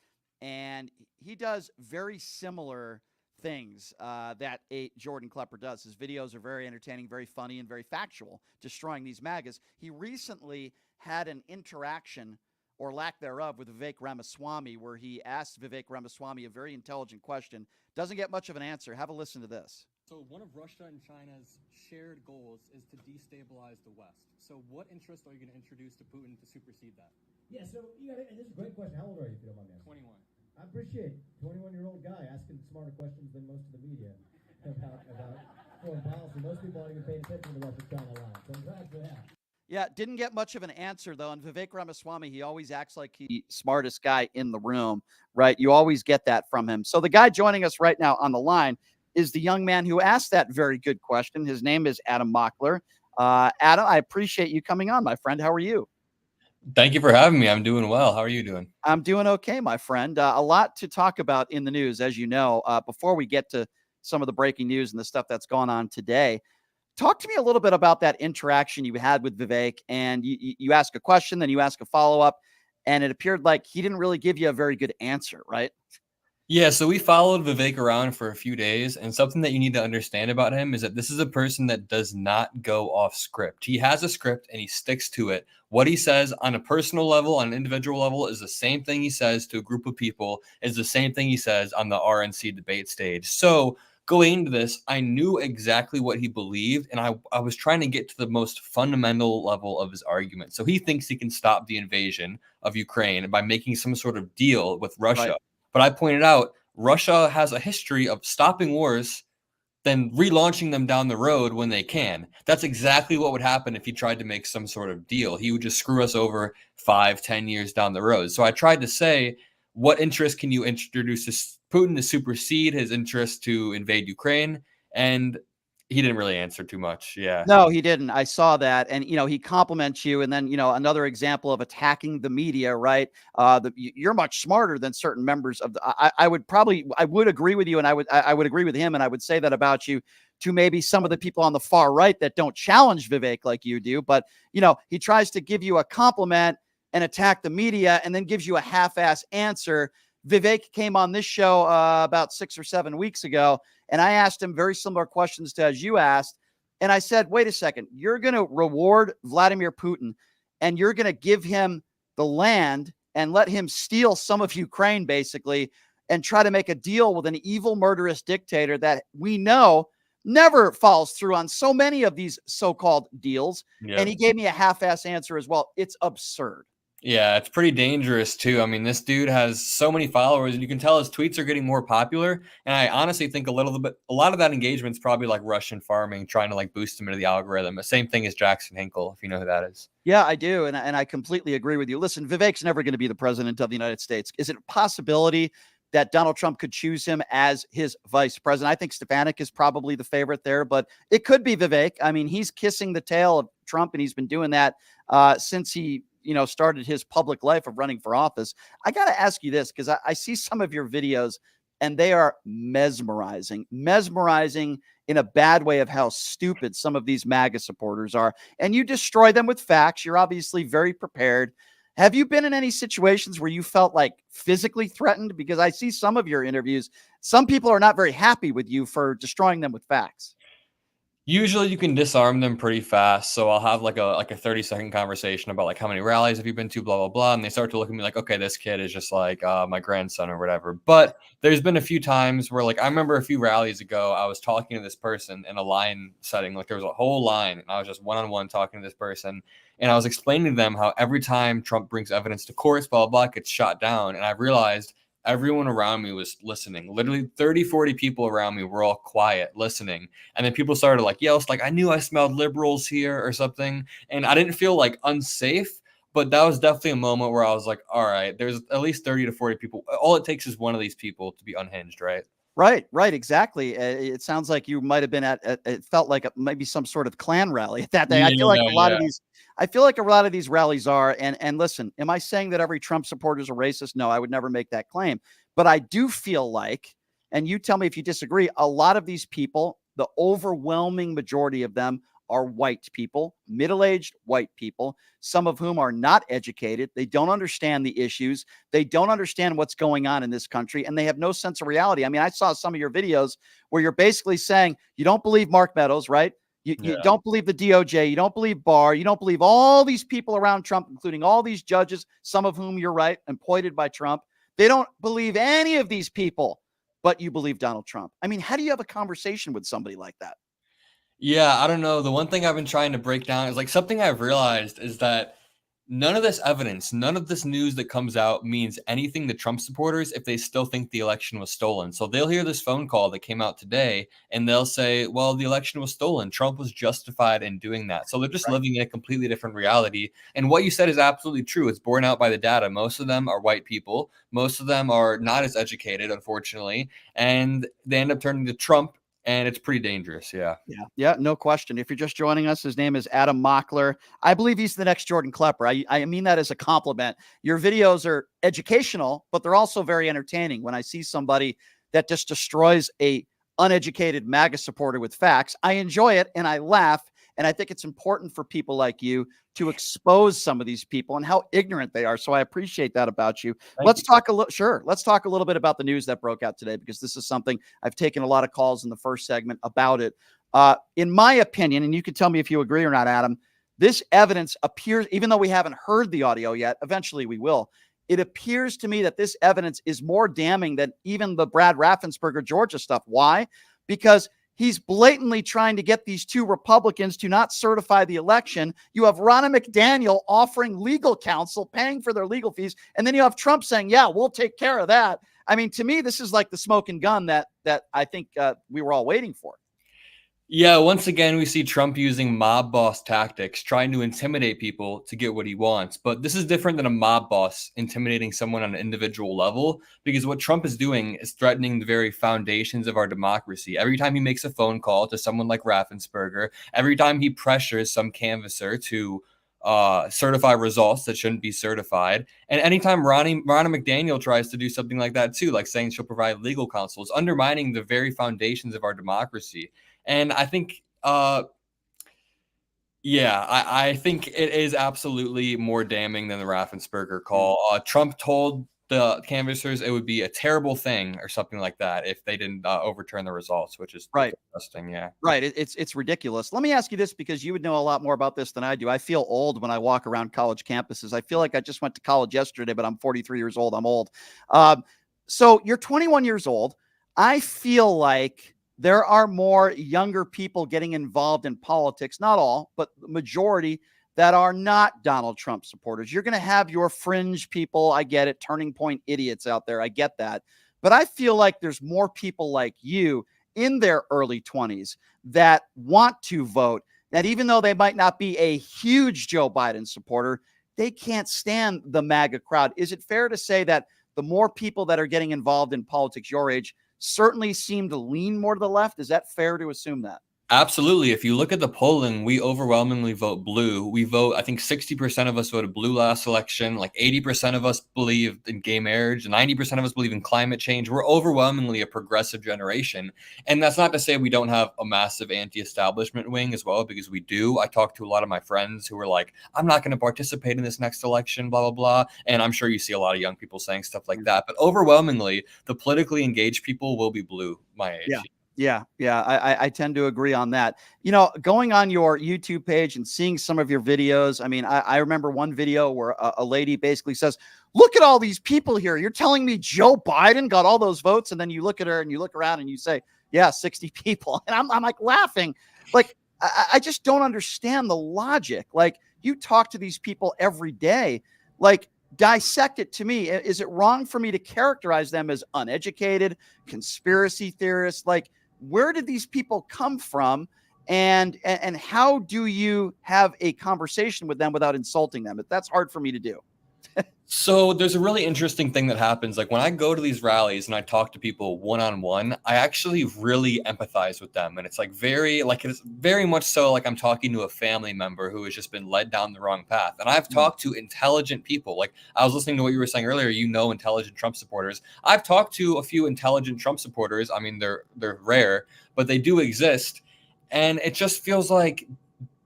and he does very similar things that Jordan Klepper does. His videos are very entertaining, very funny, and very factual, destroying these MAGAs. He recently had an interaction, or lack thereof, with Vivek Ramaswamy, where he asked Vivek Ramaswamy a very intelligent question. Doesn't get much of an answer. Have a listen to this. So one of Russia and China's shared goals is to destabilize the West. So what interest are you going to introduce to Putin to supersede that? Yeah, so and this is a great question. How old are you, if you don't mind me asking? 21. I appreciate it. 21-year-old guy asking smarter questions than most of the media about foreign policy. Most people aren't even paying attention to the Russia-China line, so I'm glad for that. Yeah, didn't get much of an answer, though. And Vivek Ramaswamy, he always acts like he's the smartest guy in the room, right? You always get that from him. So the guy joining us right now on the line is the young man who asked that very good question. His name is Adam Mockler. Adam, I appreciate you coming on, my friend. How are you? Thank you for having me. I'm doing well. How are you doing? I'm doing okay, my friend. A lot to talk about in the news, as you know. Before we get to some of the breaking news and the stuff that's gone on today, talk to me a little bit about that interaction you had with Vivek. And you ask a question, then you ask a follow-up, and it appeared like he didn't really give you a very good answer, right? Yeah, so we followed Vivek around for a few days, and something that you need to understand about him is that this is a person that does not go off script. He has a script, and he sticks to it. What he says on a personal level, on an individual level, is the same thing he says to a group of people, is the same thing he says on the RNC debate stage. So going into this, I knew exactly what he believed, and I was trying to get to the most fundamental level of his argument. So he thinks he can stop the invasion of Ukraine by making some sort of deal with Russia. Right. But I pointed out Russia has a history of stopping wars, then relaunching them down the road when they can. That's exactly what would happen if he tried to make some sort of deal. He would just screw us over 5-10 years down the road. So I tried to say, what interest can you introduce Putin to supersede his interest to invade Ukraine? And he didn't really answer too much. Yeah. No, he didn't. I saw that. And, he compliments you. And then, another example of attacking the media, right? You're much smarter than certain members of I would agree with you. And I would agree with him. And I would say that about you to maybe some of the people on the far right that don't challenge Vivek like you do. But, he tries to give you a compliment and attack the media and then gives you a half-ass answer. Vivek came on this show about 6 or 7 weeks ago, and I asked him very similar questions to as you asked. And I said, wait a second, you're going to reward Vladimir Putin and you're going to give him the land and let him steal some of Ukraine, basically, and try to make a deal with an evil, murderous dictator that we know never follows through on so many of these so-called deals. Yeah. And he gave me a half-ass answer as well. It's absurd. Yeah, it's pretty dangerous too. I mean, this dude has so many followers, and you can tell his tweets are getting more popular. And I honestly think a lot of that engagement is probably like Russian farming, trying to like boost him into the algorithm. The same thing as Jackson Hinkle, if you know who that is. Yeah, I do, and I completely agree with you. Listen, Vivek's never going to be the president of the United States. Is it a possibility that Donald Trump could choose him as his vice president? I think Stefanik is probably the favorite there, but it could be Vivek. I mean, he's kissing the tail of Trump, and he's been doing that since he started his public life of running for office. I got to ask you this, because I see some of your videos and they are mesmerizing in a bad way of how stupid some of these MAGA supporters are. And you destroy them with facts. You're obviously very prepared. Have you been in any situations where you felt like physically threatened? Because I see some of your interviews. Some people are not very happy with you for destroying them with facts. Usually you can disarm them pretty fast. So I'll have like a 30-second conversation about like how many rallies have you been to, blah, blah, blah. And they start to look at me like, okay, this kid is just like my grandson or whatever. But there's been a few times where like I remember a few rallies ago, I was talking to this person in a line setting. Like there was a whole line and I was just one-on-one talking to this person. And I was explaining to them how every time Trump brings evidence to court, blah, blah, blah, it gets shot down. And I realized everyone around me was listening. Literally 30, 40 people around me were all quiet listening. And then people started like yell, like, I knew I smelled liberals here or something. And I didn't feel like unsafe, but that was definitely a moment where I was like, all right, there's at least 30 to 40 people. All it takes is one of these people to be unhinged, right? Right, exactly. It sounds like you might have been at it felt like maybe some sort of Klan rally that day. I feel like a lot of these rallies are. And listen, am I saying that every Trump supporter is a racist? No, I would never make that claim. But I do feel like, and you tell me if you disagree, a lot of these people, the overwhelming majority of them, are white people, middle-aged white people, some of whom are not educated. They don't understand the issues. They don't understand what's going on in this country, and they have no sense of reality. I mean, I saw some of your videos where you're basically saying you don't believe Mark Meadows, right? You don't believe the DOJ. You don't believe Barr. You don't believe all these people around Trump, including all these judges, some of whom you're right, appointed by Trump. They don't believe any of these people, but you believe Donald Trump. I mean, how do you have a conversation with somebody like that? Yeah, I don't know. The one thing I've been trying to break down is like something I've realized is that none of this evidence, none of this news that comes out means anything to Trump supporters if they still think the election was stolen. So they'll hear this phone call that came out today and they'll say, well, the election was stolen. Trump was justified in doing that. So they're just living in a completely different reality. And what you said is absolutely true. It's borne out by the data. Most of them are white people. Most of them are not as educated, unfortunately. And they end up turning to Trump. And it's pretty dangerous. Yeah, no question. If you're just joining us, his name is Adam Mockler. I believe he's the next Jordan Klepper. I mean that as a compliment. Your videos are educational, but they're also very entertaining. When I see somebody that just destroys a uneducated MAGA supporter with facts, I enjoy it and I laugh. And I think it's important for people like you to expose some of these people and how ignorant they are. So I appreciate that about you. Let's talk a little bit about the news that broke out today, because this is something I've taken a lot of calls in the first segment about it. In my opinion, and you can tell me if you agree or not, Adam, this evidence appears, even though we haven't heard the audio yet, eventually we will. It appears to me that this evidence is more damning than even the Brad Raffensperger Georgia stuff. Why? because he's blatantly trying to get these two Republicans to not certify the election. You have Ronna McDaniel offering legal counsel, paying for their legal fees. And then you have Trump saying, yeah, we'll take care of that. I mean, to me, this is like the smoking gun that I think we were all waiting for. Yeah, once again, we see Trump using mob boss tactics, trying to intimidate people to get what he wants. But this is different than a mob boss intimidating someone on an individual level, because what Trump is doing is threatening the very foundations of our democracy. Every time he makes a phone call to someone like Raffensperger, every time he pressures some canvasser to certify results that shouldn't be certified, and anytime Ronna McDaniel tries to do something like that too, like saying she'll provide legal counsel, it's undermining the very foundations of our democracy. And I think, I think it is absolutely more damning than the Raffensperger call. Trump told the canvassers it would be a terrible thing or something like that if they didn't overturn the results, which is right. disgusting. Yeah, right. It's ridiculous. Let me ask you this, because you would know a lot more about this than I do. I feel old when I walk around college campuses. I feel like I just went to college yesterday, but I'm 43 years old. I'm old. So you're 21 years old. I feel like there are more younger people getting involved in politics, not all, but the majority, that are not Donald Trump supporters. You're going to have your fringe people. I get it. Turning point idiots out there. I get that. But I feel like there's more people like you in their early 20s that want to vote, that even though they might not be a huge Joe Biden supporter, they can't stand the MAGA crowd. Is it fair to say that the more people that are getting involved in politics your age certainly seem to lean more to the left? Is that fair to assume that? absolutely. If you look at the polling, we overwhelmingly vote blue. We vote, I think 60% of us voted blue last election. Like 80% of us believe in gay marriage. 90% of us believe in climate change. We're overwhelmingly a progressive generation. And that's not to say we don't have a massive anti-establishment wing as well, because we do. I talk to a lot of my friends who are like, I'm not going to participate in this next election, blah, blah, blah. And I'm sure you see a lot of young people saying stuff like that. But overwhelmingly, the politically engaged people will be blue my age. Yeah. I tend to agree on that. Going on your YouTube page and seeing some of your videos. I mean, I remember one video where a lady basically says, look at all these people here. You're telling me Joe Biden got all those votes? And then you look at her and you look around and you say, yeah, 60 people. And I'm like laughing. Like, I just don't understand the logic. Like, you talk to these people every day. Like, dissect it to me. Is it wrong for me to characterize them as uneducated, conspiracy theorists? Like, where did these people come from, and how do you have a conversation with them without insulting them? That's hard for me to do. So there's a really interesting thing that happens. Like when I go to these rallies and I talk to people one-on-one, I actually really empathize with them. And it's very much so like I'm talking to a family member who has just been led down the wrong path. And I've talked to intelligent people. Like I was listening to what you were saying earlier, intelligent Trump supporters. I've talked to a few intelligent Trump supporters. I mean, they're rare, but they do exist. And it just feels like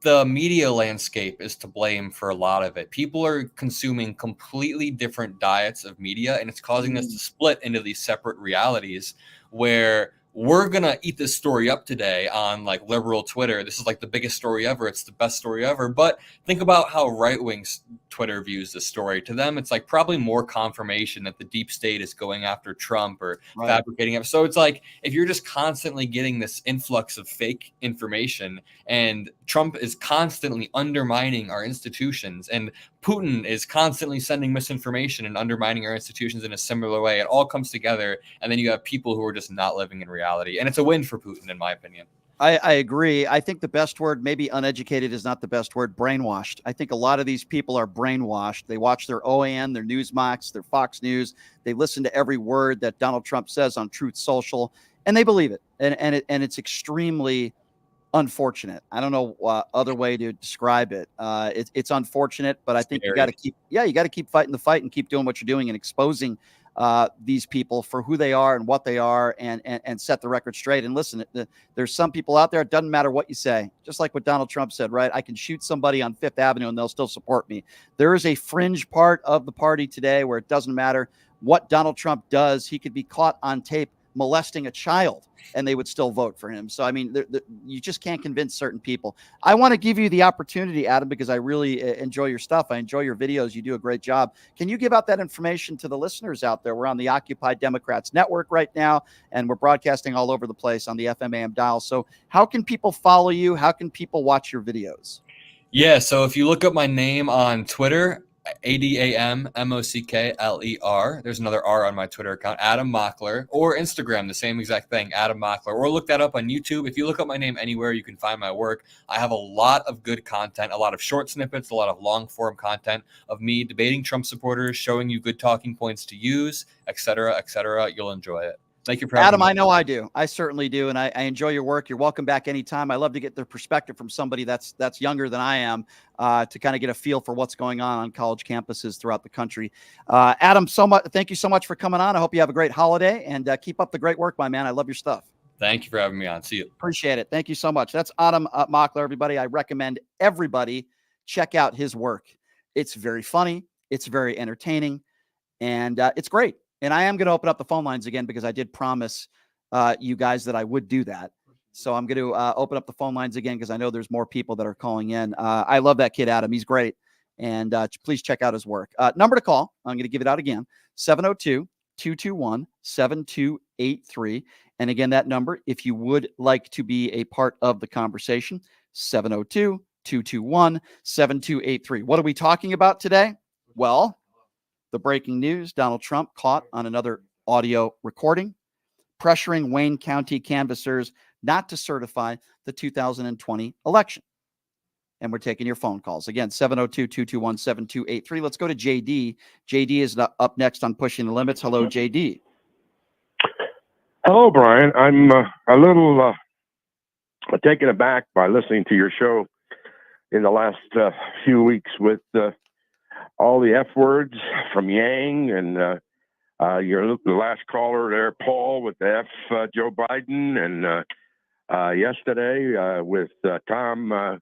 the media landscape is to blame for a lot of it. People are consuming completely different diets of media, and it's causing us to split into these separate realities where we're going to eat this story up today on like liberal Twitter. This is like the biggest story ever. It's the best story ever. But think about how right-wing Twitter views the story. To them, it's like probably more confirmation that the deep state is going after Trump or fabricating it. So it's like if you're just constantly getting this influx of fake information, and Trump is constantly undermining our institutions, and Putin is constantly sending misinformation and undermining our institutions in a similar way, it all comes together. And then you have people who are just not living in reality. And it's a win for Putin, in my opinion. I agree. I think the best word, maybe uneducated is not the best word, brainwashed. I think a lot of these people are brainwashed. They watch their OAN, their Newsmax, their Fox News. They listen to every word that Donald Trump says on Truth Social, and they believe it. And it's extremely unfortunate. I don't know other way to describe it. It's unfortunate, but I think you got to keep fighting the fight and keep doing what you're doing and exposing these people for who they are and what they are, and set the record straight. And listen, there's some people out there, it doesn't matter what you say, just like what Donald Trump said, right? I can shoot somebody on Fifth Avenue and they'll still support me. There is a fringe part of the party today where it doesn't matter what Donald Trump does. He could be caught on tape molesting a child, and they would still vote for him. So, I mean, you just can't convince certain people. I want to give you the opportunity, Adam, because I really enjoy your stuff. I enjoy your videos. You do a great job. Can you give out that information to the listeners out there? We're on the Occupy Democrats Network right now, and we're broadcasting all over the place on the FM AM dial. So how can people follow you? How can people watch your videos? Yeah, so if you look up my name on Twitter, ADAMMOCKLER. There's another R on my Twitter account, Adam Mockler, or Instagram, the same exact thing, Adam Mockler. Or look that up on YouTube. If you look up my name anywhere, you can find my work. I have a lot of good content, a lot of short snippets, a lot of long form content of me debating Trump supporters, showing you good talking points to use, etc., etc. You'll enjoy it. Thank you for having Adam, me. I know I do. I certainly do. And I enjoy your work. You're welcome back anytime. I love to get the perspective from somebody that's younger than I am to kind of get a feel for what's going on college campuses throughout the country. Adam, thank you so much for coming on. I hope you have a great holiday and keep up the great work, my man. I love your stuff. Thank you for having me on. See you. Appreciate it. Thank you so much. That's Adam Mockler, everybody. I recommend everybody check out his work. It's very funny. It's very entertaining. And it's great. And I am going to open up the phone lines again because I did promise you guys that I would do that. So I'm going to open up the phone lines again because I know there's more people that are calling in. I love that kid, Adam. He's great. And please check out his work. Number to call, I'm going to give it out again, 702-221-7283. And again, that number, if you would like to be a part of the conversation, 702-221-7283. What are we talking about today? Well, the breaking news, Donald Trump caught on another audio recording, pressuring Wayne County canvassers not to certify the 2020 election. And we're taking your phone calls. Again, 702-221-7283. Let's go to JD. JD is up next on Pushing the Limits. Hello, JD. Hello, Brian. I'm a little taken aback by listening to your show in the last few weeks with all the F words from Yang and the last caller there, Paul, with the F Joe Biden, and yesterday with Tom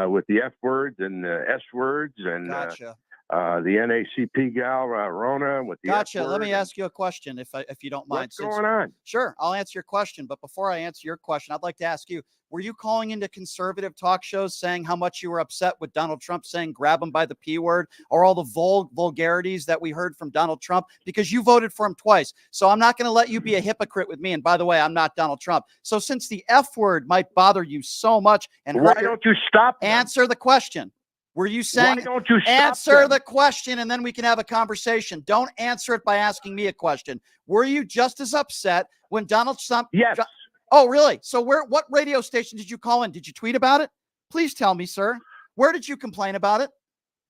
with the F words and the S words, and Gotcha. The NACP gal, Rona, with the Gotcha. F word. Let me ask you a question, if you don't mind. What's going on? Sure, I'll answer your question. But before I answer your question, I'd like to ask you, were you calling into conservative talk shows saying how much you were upset with Donald Trump saying grab him by the P word, or all the vulgarities that we heard from Donald Trump? Because you voted for him twice. So I'm not going to let you be a hypocrite with me. And by the way, I'm not Donald Trump. So since the F word might bother you so much, and why don't you stop them? Answer the question. Were you saying, why don't you stop answer them? the question and then we can have a conversation? Don't answer it by asking me a question. Were you just as upset when Donald Trump? Yes. Oh, really? So what radio station did you call in? Did you tweet about it? Please tell me, sir. Where did you complain about it?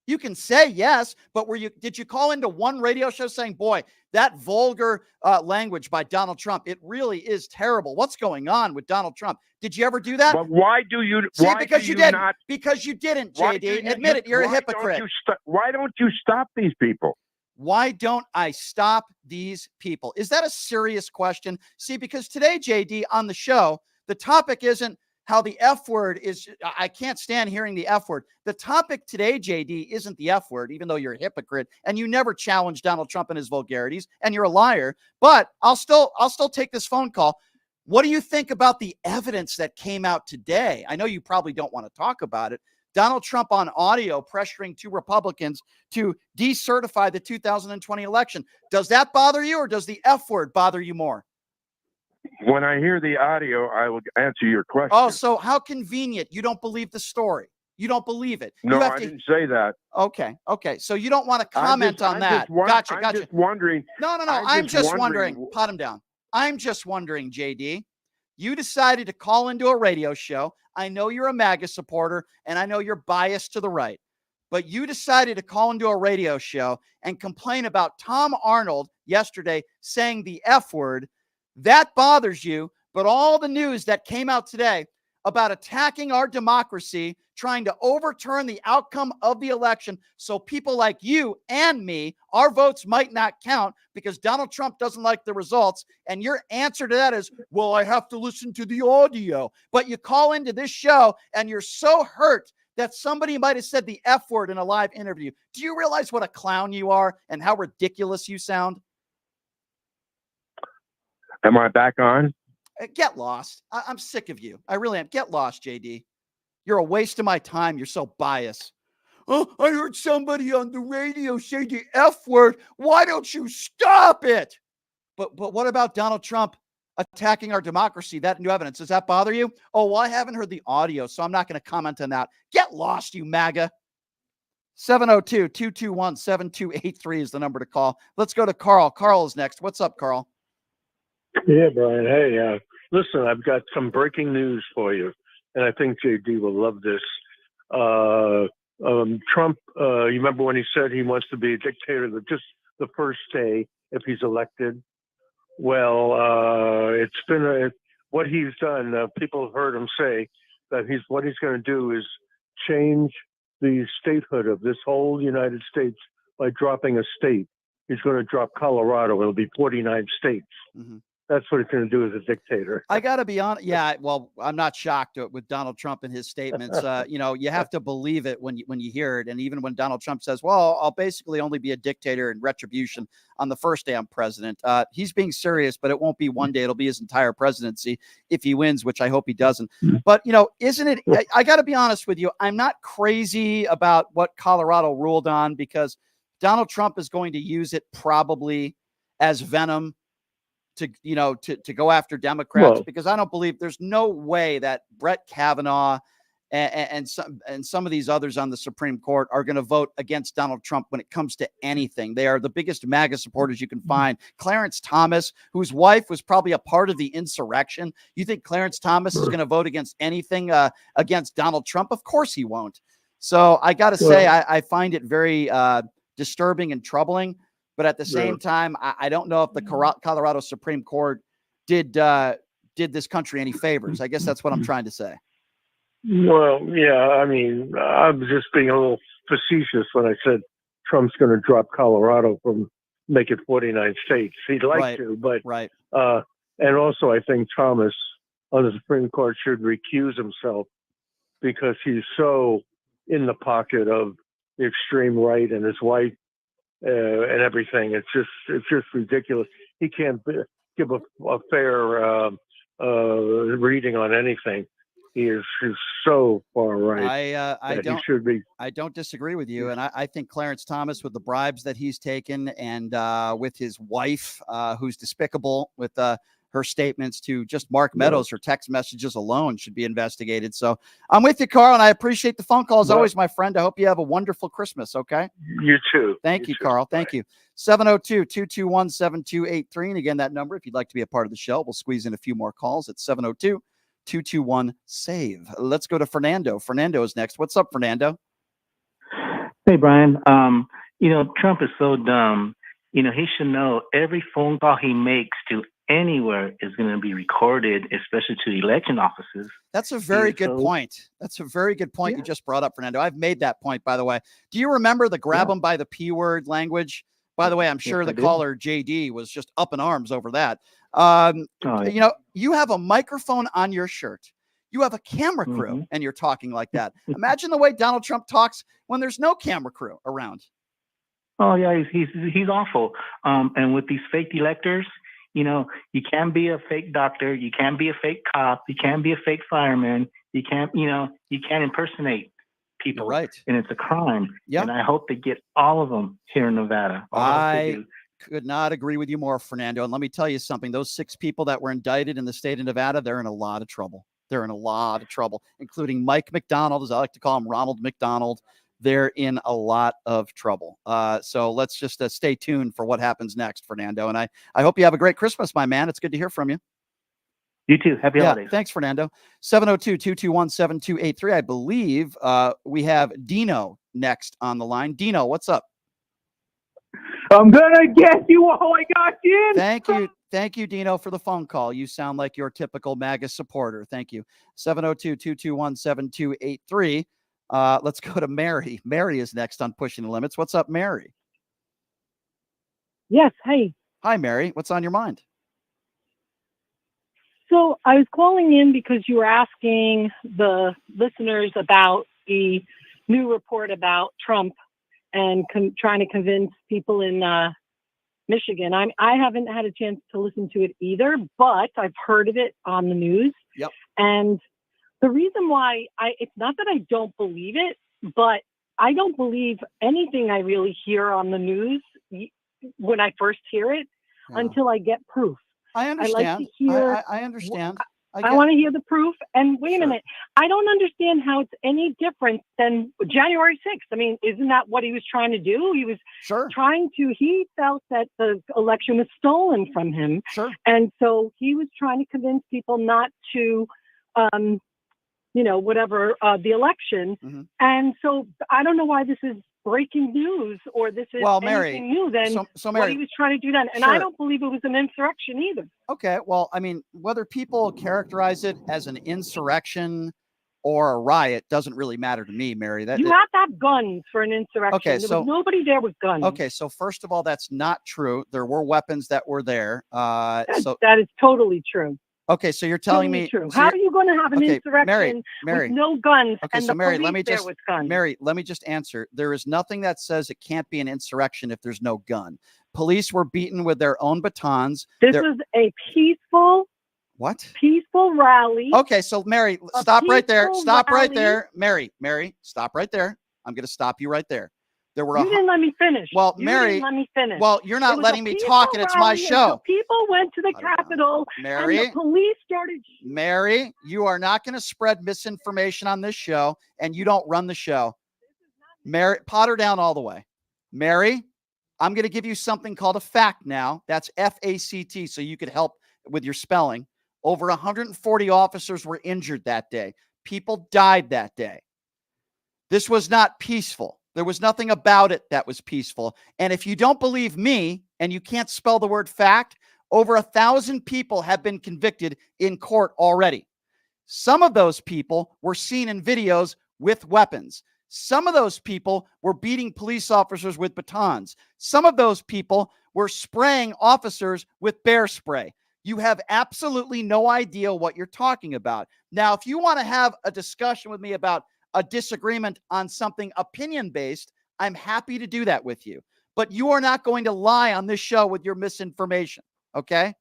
You can say yes, but did you call into one radio show saying, boy, that vulgar language by Donald Trump, it really is terrible. What's going on with Donald Trump? Did you ever do that? But why do you? See, because you didn't. Because you didn't, JD. Admit it. You're a hypocrite. Why don't you stop these people? Why don't I stop these people? Is that a serious question? See, because today, JD, on the show, the topic isn't how the F word is. I can't stand hearing the F word. The topic today, JD, isn't the F word, even though you're a hypocrite and you never challenge Donald Trump and his vulgarities and you're a liar. But I'll still take this phone call. What do you think about the evidence that came out today? I know you probably don't want to talk about it. Donald Trump on audio pressuring two Republicans to decertify the 2020 election. Does that bother you, or does the F word bother you more? When I hear the audio, I will answer your question. Oh, so how convenient. You don't believe the story. You don't believe it. No, I didn't say that. Okay. So you don't want to comment on that. Gotcha. I'm just wondering. No. I'm just wondering. Pot him down. I'm just wondering, JD. You decided to call into a radio show. I know you're a MAGA supporter, and I know you're biased to the right. But you decided to call into a radio show and complain about Tom Arnold yesterday saying the F word. That bothers you, but all the news that came out today about attacking our democracy, trying to overturn the outcome of the election so people like you and me, our votes might not count because Donald Trump doesn't like the results. And your answer to that is, well, I have to listen to the audio. But you call into this show and you're so hurt that somebody might have said the F word in a live interview. Do you realize what a clown you are and how ridiculous you sound? Am I back on? Get lost. I'm sick of you. I really am. Get lost, JD. You're a waste of my time. You're so biased. Oh, I heard somebody on the radio say the F word. Why don't you stop it? But what about Donald Trump attacking our democracy? That new evidence. Does that bother you? Oh, well, I haven't heard the audio, so I'm not going to comment on that. Get lost, you MAGA. 702-221-7283 is the number to call. Let's go to Carl. Carl is next. What's up, Carl? Yeah, Brian. Hey, listen, I've got some breaking news for you, and I think JD will love this. Trump, you remember when he said he wants to be a dictator just the first day if he's elected? Well, it's been what he's done. People have heard him say that what he's going to do is change the statehood of this whole United States by dropping a state. He's going to drop Colorado. It'll be 49 states. Mm-hmm. That's what he's going to do as a dictator. I got to be honest. Yeah, well, I'm not shocked with Donald Trump and his statements. You have to believe it when you hear it. And even when Donald Trump says, well, I'll basically only be a dictator in retribution on the first day I'm president. He's being serious, but it won't be one day. It'll be his entire presidency if he wins, which I hope he doesn't. But, isn't it? I got to be honest with you. I'm not crazy about what Colorado ruled on because Donald Trump is going to use it probably as venom to go after Democrats, because I don't believe there's no way that Brett Kavanaugh and some of these others on the Supreme Court are going to vote against Donald Trump when it comes to anything. They are the biggest MAGA supporters you can find. Clarence Thomas, whose wife was probably a part of the insurrection. You think Clarence Thomas is going to vote against anything against Donald Trump? Of course he won't. So I got to say, I find it very disturbing and troubling. But at the same time, I don't know if the Colorado Supreme Court did this country any favors. I guess that's what I'm trying to say. Well, yeah, I mean, I was just being a little facetious when I said Trump's going to drop Colorado from make it 49 states. He'd like to, but and also I think Thomas on the Supreme Court should recuse himself because he's so in the pocket of the extreme right and his wife. And everything. It's just ridiculous. He can't give a fair reading on anything. He is so far right. I don't disagree with you, and I think Clarence Thomas, with the bribes that he's taken, and with his wife, who's despicable with her statements to just Mark Meadows, her text messages alone should be investigated. So I'm with you, Carl, and I appreciate the phone call as always, my friend. I hope you have a wonderful Christmas. Okay. You too. Thank you, Carl. Thank you. 702-221-7283. And again, that number, if you'd like to be a part of the show, we'll squeeze in a few more calls at 702-221-SAVE. Let's go to Fernando. Fernando is next. What's up, Fernando? Hey, Brian. Trump is so dumb. He should know every phone call he makes to anywhere is going to be recorded, especially to election offices. That's a very good point. That's a very good point you just brought up, Fernando. I've made that point, by the way. Do you remember the grab them by the P word language? By the way, I'm sure the caller JD was just up in arms over that. You have a microphone on your shirt. You have a camera crew and you're talking like that. Imagine the way Donald Trump talks when there's no camera crew around. Oh yeah, he's awful. And with these fake electors, you can't be a fake doctor, you can't be a fake cop, you can't be a fake fireman, you can't impersonate people. You're right. And it's a crime. Yeah. And I hope they get all of them here in Nevada. I could not agree with you more, Fernando. And let me tell you something. Those 6 people that were indicted in the state of Nevada, they're in a lot of trouble. They're in a lot of trouble, including Mike McDonald, as I like to call him, Ronald McDonald. They're in a lot of trouble. So let's just stay tuned for what happens next, Fernando. And I hope you have a great Christmas, my man. It's good to hear from you. You too. Happy holidays. Thanks, Fernando. 702-221-7283. I believe we have Dino next on the line. Dino, what's up? I'm going to get you while I got you. Thank you, Dino, for the phone call. You sound like your typical MAGA supporter. Thank you. 702-221-7283. Let's go to Mary. Mary is next on Pushing the Limits. What's up, Mary? Yes. Hi. Hi, Mary. What's on your mind? So I was calling in because you were asking the listeners about the new report about Trump and trying to convince people in Michigan. I haven't had a chance to listen to it either, but I've heard of it on the news. Yep. And the reason why it's not that I don't believe it, but I don't believe anything I really hear on the news when I first hear it until I get proof. I understand. I like to hear. I understand. I want to hear the proof. And wait a minute, I don't understand how it's any different than January 6th. I mean, isn't that what he was trying to do? He was he felt that the election was stolen from him. Sure. And so he was trying to convince people not to, the election. Mm-hmm. And so I don't know why this is breaking news or this is anything new than so Mary, what he was trying to do then. And I don't believe it was an insurrection either. Okay. Well, I mean, whether people characterize it as an insurrection or a riot doesn't really matter to me, Mary. You have to have guns for an insurrection. Okay, There was nobody there with guns. Okay, so first of all, that's not true. There were weapons that were there. That is totally true. Okay, so you're telling totally me true. How are you going to have an insurrection Mary, with no guns okay, and so the Mary, police there with guns? Mary, let me just answer. There is nothing that says it can't be an insurrection if there's no gun. Police were beaten with their own batons. This was a peaceful rally. Okay, so Mary, stop right there. Stop right there. Mary, stop right there. I'm going to stop you right there. There were You didn't let me finish. Well, you Mary, didn't let me finish. Well, you're not letting me talk, and it's my rally, show. So people went to the Capitol, Mary, and the police started. Mary, you are not going to spread misinformation on this show, and you don't run the show. Mary, pot her down all the way. Mary, I'm going to give you something called a fact now. That's F-A-C-T, so you could help with your spelling. Over 140 officers were injured that day. People died that day. This was not peaceful. There was nothing about it that was peaceful. And if you don't believe me and you can't spell the word fact, over 1,000 people have been convicted in court already. Some of those people were seen in videos with weapons. Some of those people were beating police officers with batons. Some of those people were spraying officers with bear spray. You have absolutely no idea what you're talking about. Now, if you want to have a discussion with me about a disagreement on something opinion-based, I'm happy to do that with you. But you are not going to lie on this show with your misinformation, okay?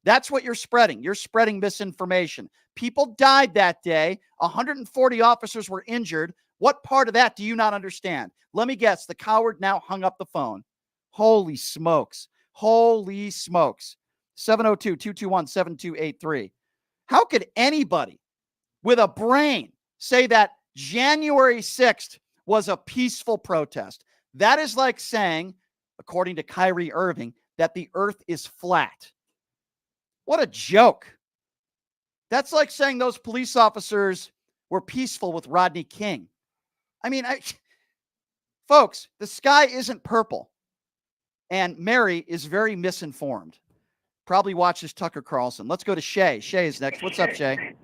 That's what you're spreading. You're spreading misinformation. People died that day. 140 officers were injured. What part of that do you not understand? Let me guess. The coward now hung up the phone. Holy smokes. Holy smokes. 702-221-7283. How could anybody with a brain say that January 6th was a peaceful protest? That is like saying, according to Kyrie Irving, that the earth is flat. What a joke. That's like saying those police officers were peaceful with Rodney King. I mean, folks, the sky isn't purple. And Mary is very misinformed. Probably watches Tucker Carlson. Let's go to Shay. Shay is next. What's up, Shay?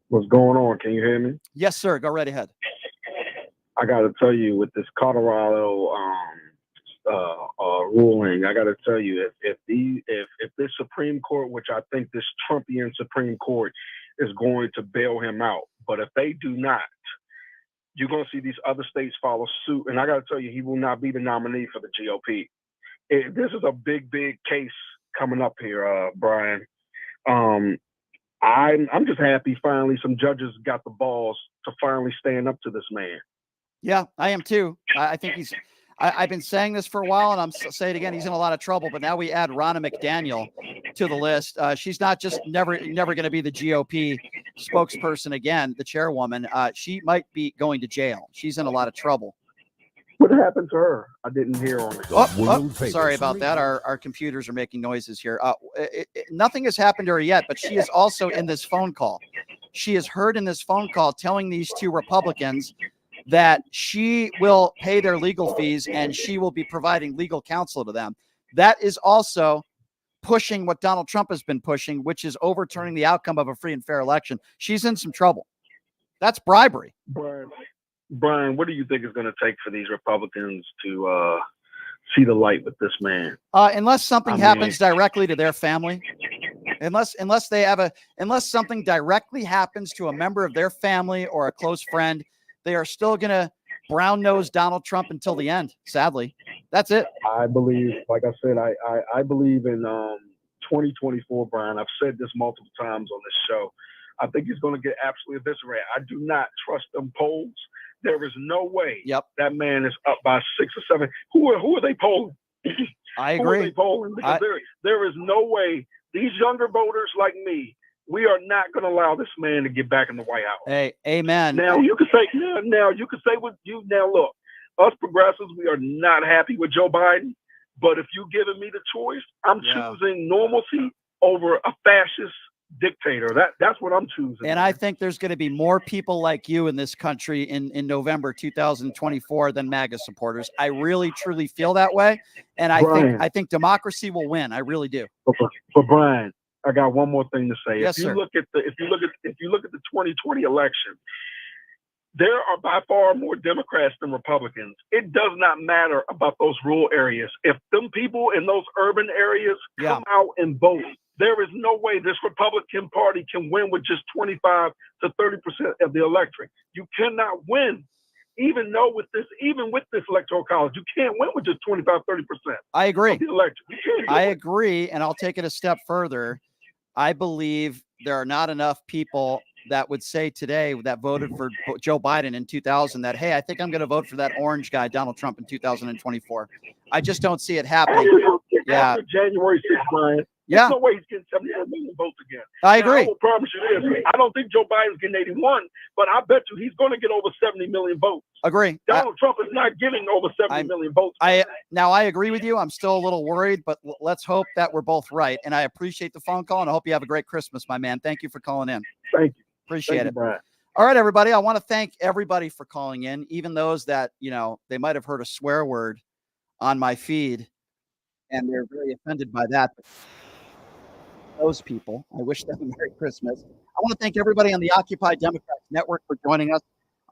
What's going on? Can you hear me? Yes, sir. Go right ahead. I got to tell you, with this Colorado ruling, I got to tell you, if this Supreme Court, which I think this Trumpian Supreme Court is going to bail him out, but if they do not, you're going to see these other states follow suit. And I got to tell you, he will not be the nominee for the GOP. This is a big, big case coming up here, Brian. I'm just happy finally some judges got the balls to finally stand up to this man. Yeah, I am too. I think he's. I've been saying this for a while, and I'm saying it again. He's in a lot of trouble. But now we add Ronna McDaniel to the list. She's not just never going to be the GOP spokesperson again, the chairwoman. She might be going to jail. She's in a lot of trouble. What happened to her? I didn't hear on it. Sorry about that. Our computers are making noises here. Nothing has happened to her yet, but she is also in this phone call. She is heard in this phone call telling these two Republicans that she will pay their legal fees and she will be providing legal counsel to them. That is also pushing what Donald Trump has been pushing, which is overturning the outcome of a free and fair election. She's in some trouble. That's bribery. Brian, what do you think is going to take for these Republicans to see the light with this man? Unless something happens directly to their family, unless something directly happens to a member of their family or a close friend, they are still going to brown nose Donald Trump until the end. Sadly, That's it. I believe, like I said, I believe in 2024, Brian. I've said this multiple times on this show. I think he's going to get absolutely eviscerated. I do not trust them polls. There is no way that man is up by 6 or 7. Who are they polling? I Who are agree. they polling? Because there is no way these younger voters like me, we are not going to allow this man to get back in the White House. Hey, amen. Now you can say what you now look. Us progressives, we are not happy with Joe Biden, but if you're giving me the choice, I'm choosing normalcy over a fascist dictator. That's what I'm choosing. And I think there's going to be more people like you in this country in November 2024 than MAGA supporters. I really truly feel that way, and I think democracy will win. I really do. But Brian, I got one more thing to say. Yes, if you sir. look at the 2020 election, there are by far more Democrats than Republicans. It does not matter about those rural areas. If them people in those urban areas come out and vote, there is no way this Republican Party can win with just 25 to 30% of the electorate. You cannot win, even with this electoral college. You can't win with just 25, 30%. I agree. Of the electorate. You can't do I it. agree, and I'll take it a step further. I believe there are not enough people that would say today that voted for Joe Biden in 2000 that, hey, I think I'm going to vote for that orange guy, Donald Trump, in 2024. I just don't see it happening. After January 6th, Brian, there's no way he's getting 74 million votes again. I agree. I will promise you this. I don't think Joe Biden's getting 81, but I bet you he's going to get over 70 million votes. Agree. Donald Trump is not getting over 70 million votes. Now I agree with you. I'm still a little worried, but let's hope that we're both right. And I appreciate the phone call, and I hope you have a great Christmas, my man. Thank you for calling in. Thank you. Appreciate it. Brian. All right, everybody. I want to thank everybody for calling in, even those that, they might have heard a swear word on my feed, and they're very offended by that. Those people, I wish them a Merry Christmas. I want to thank everybody on the Occupy Democrats Network for joining us.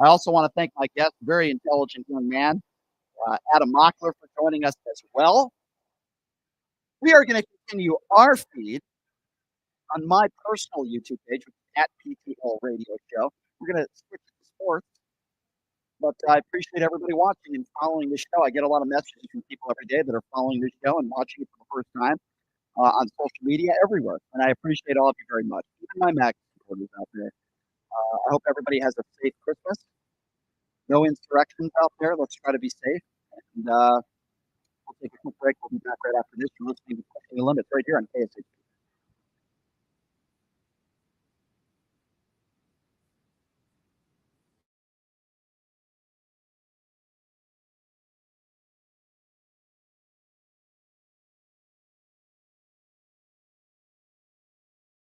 I also want to thank my guest, very intelligent young man, Adam Mockler, for joining us as well. We are going to continue our feed on my personal YouTube page, which is at PTL Radio Show. We're going to switch to sports, but I appreciate everybody watching and following the show. I get a lot of messages from people every day that are following the show and watching it for the first time on social media everywhere, and I appreciate all of you very much. Even my MAGA supporters out there. I hope everybody has a safe Christmas. No insurrections out there. Let's try to be safe. And we'll take a quick break. We'll be back right after this. You're listening to Pushing the Limits right here on KSH.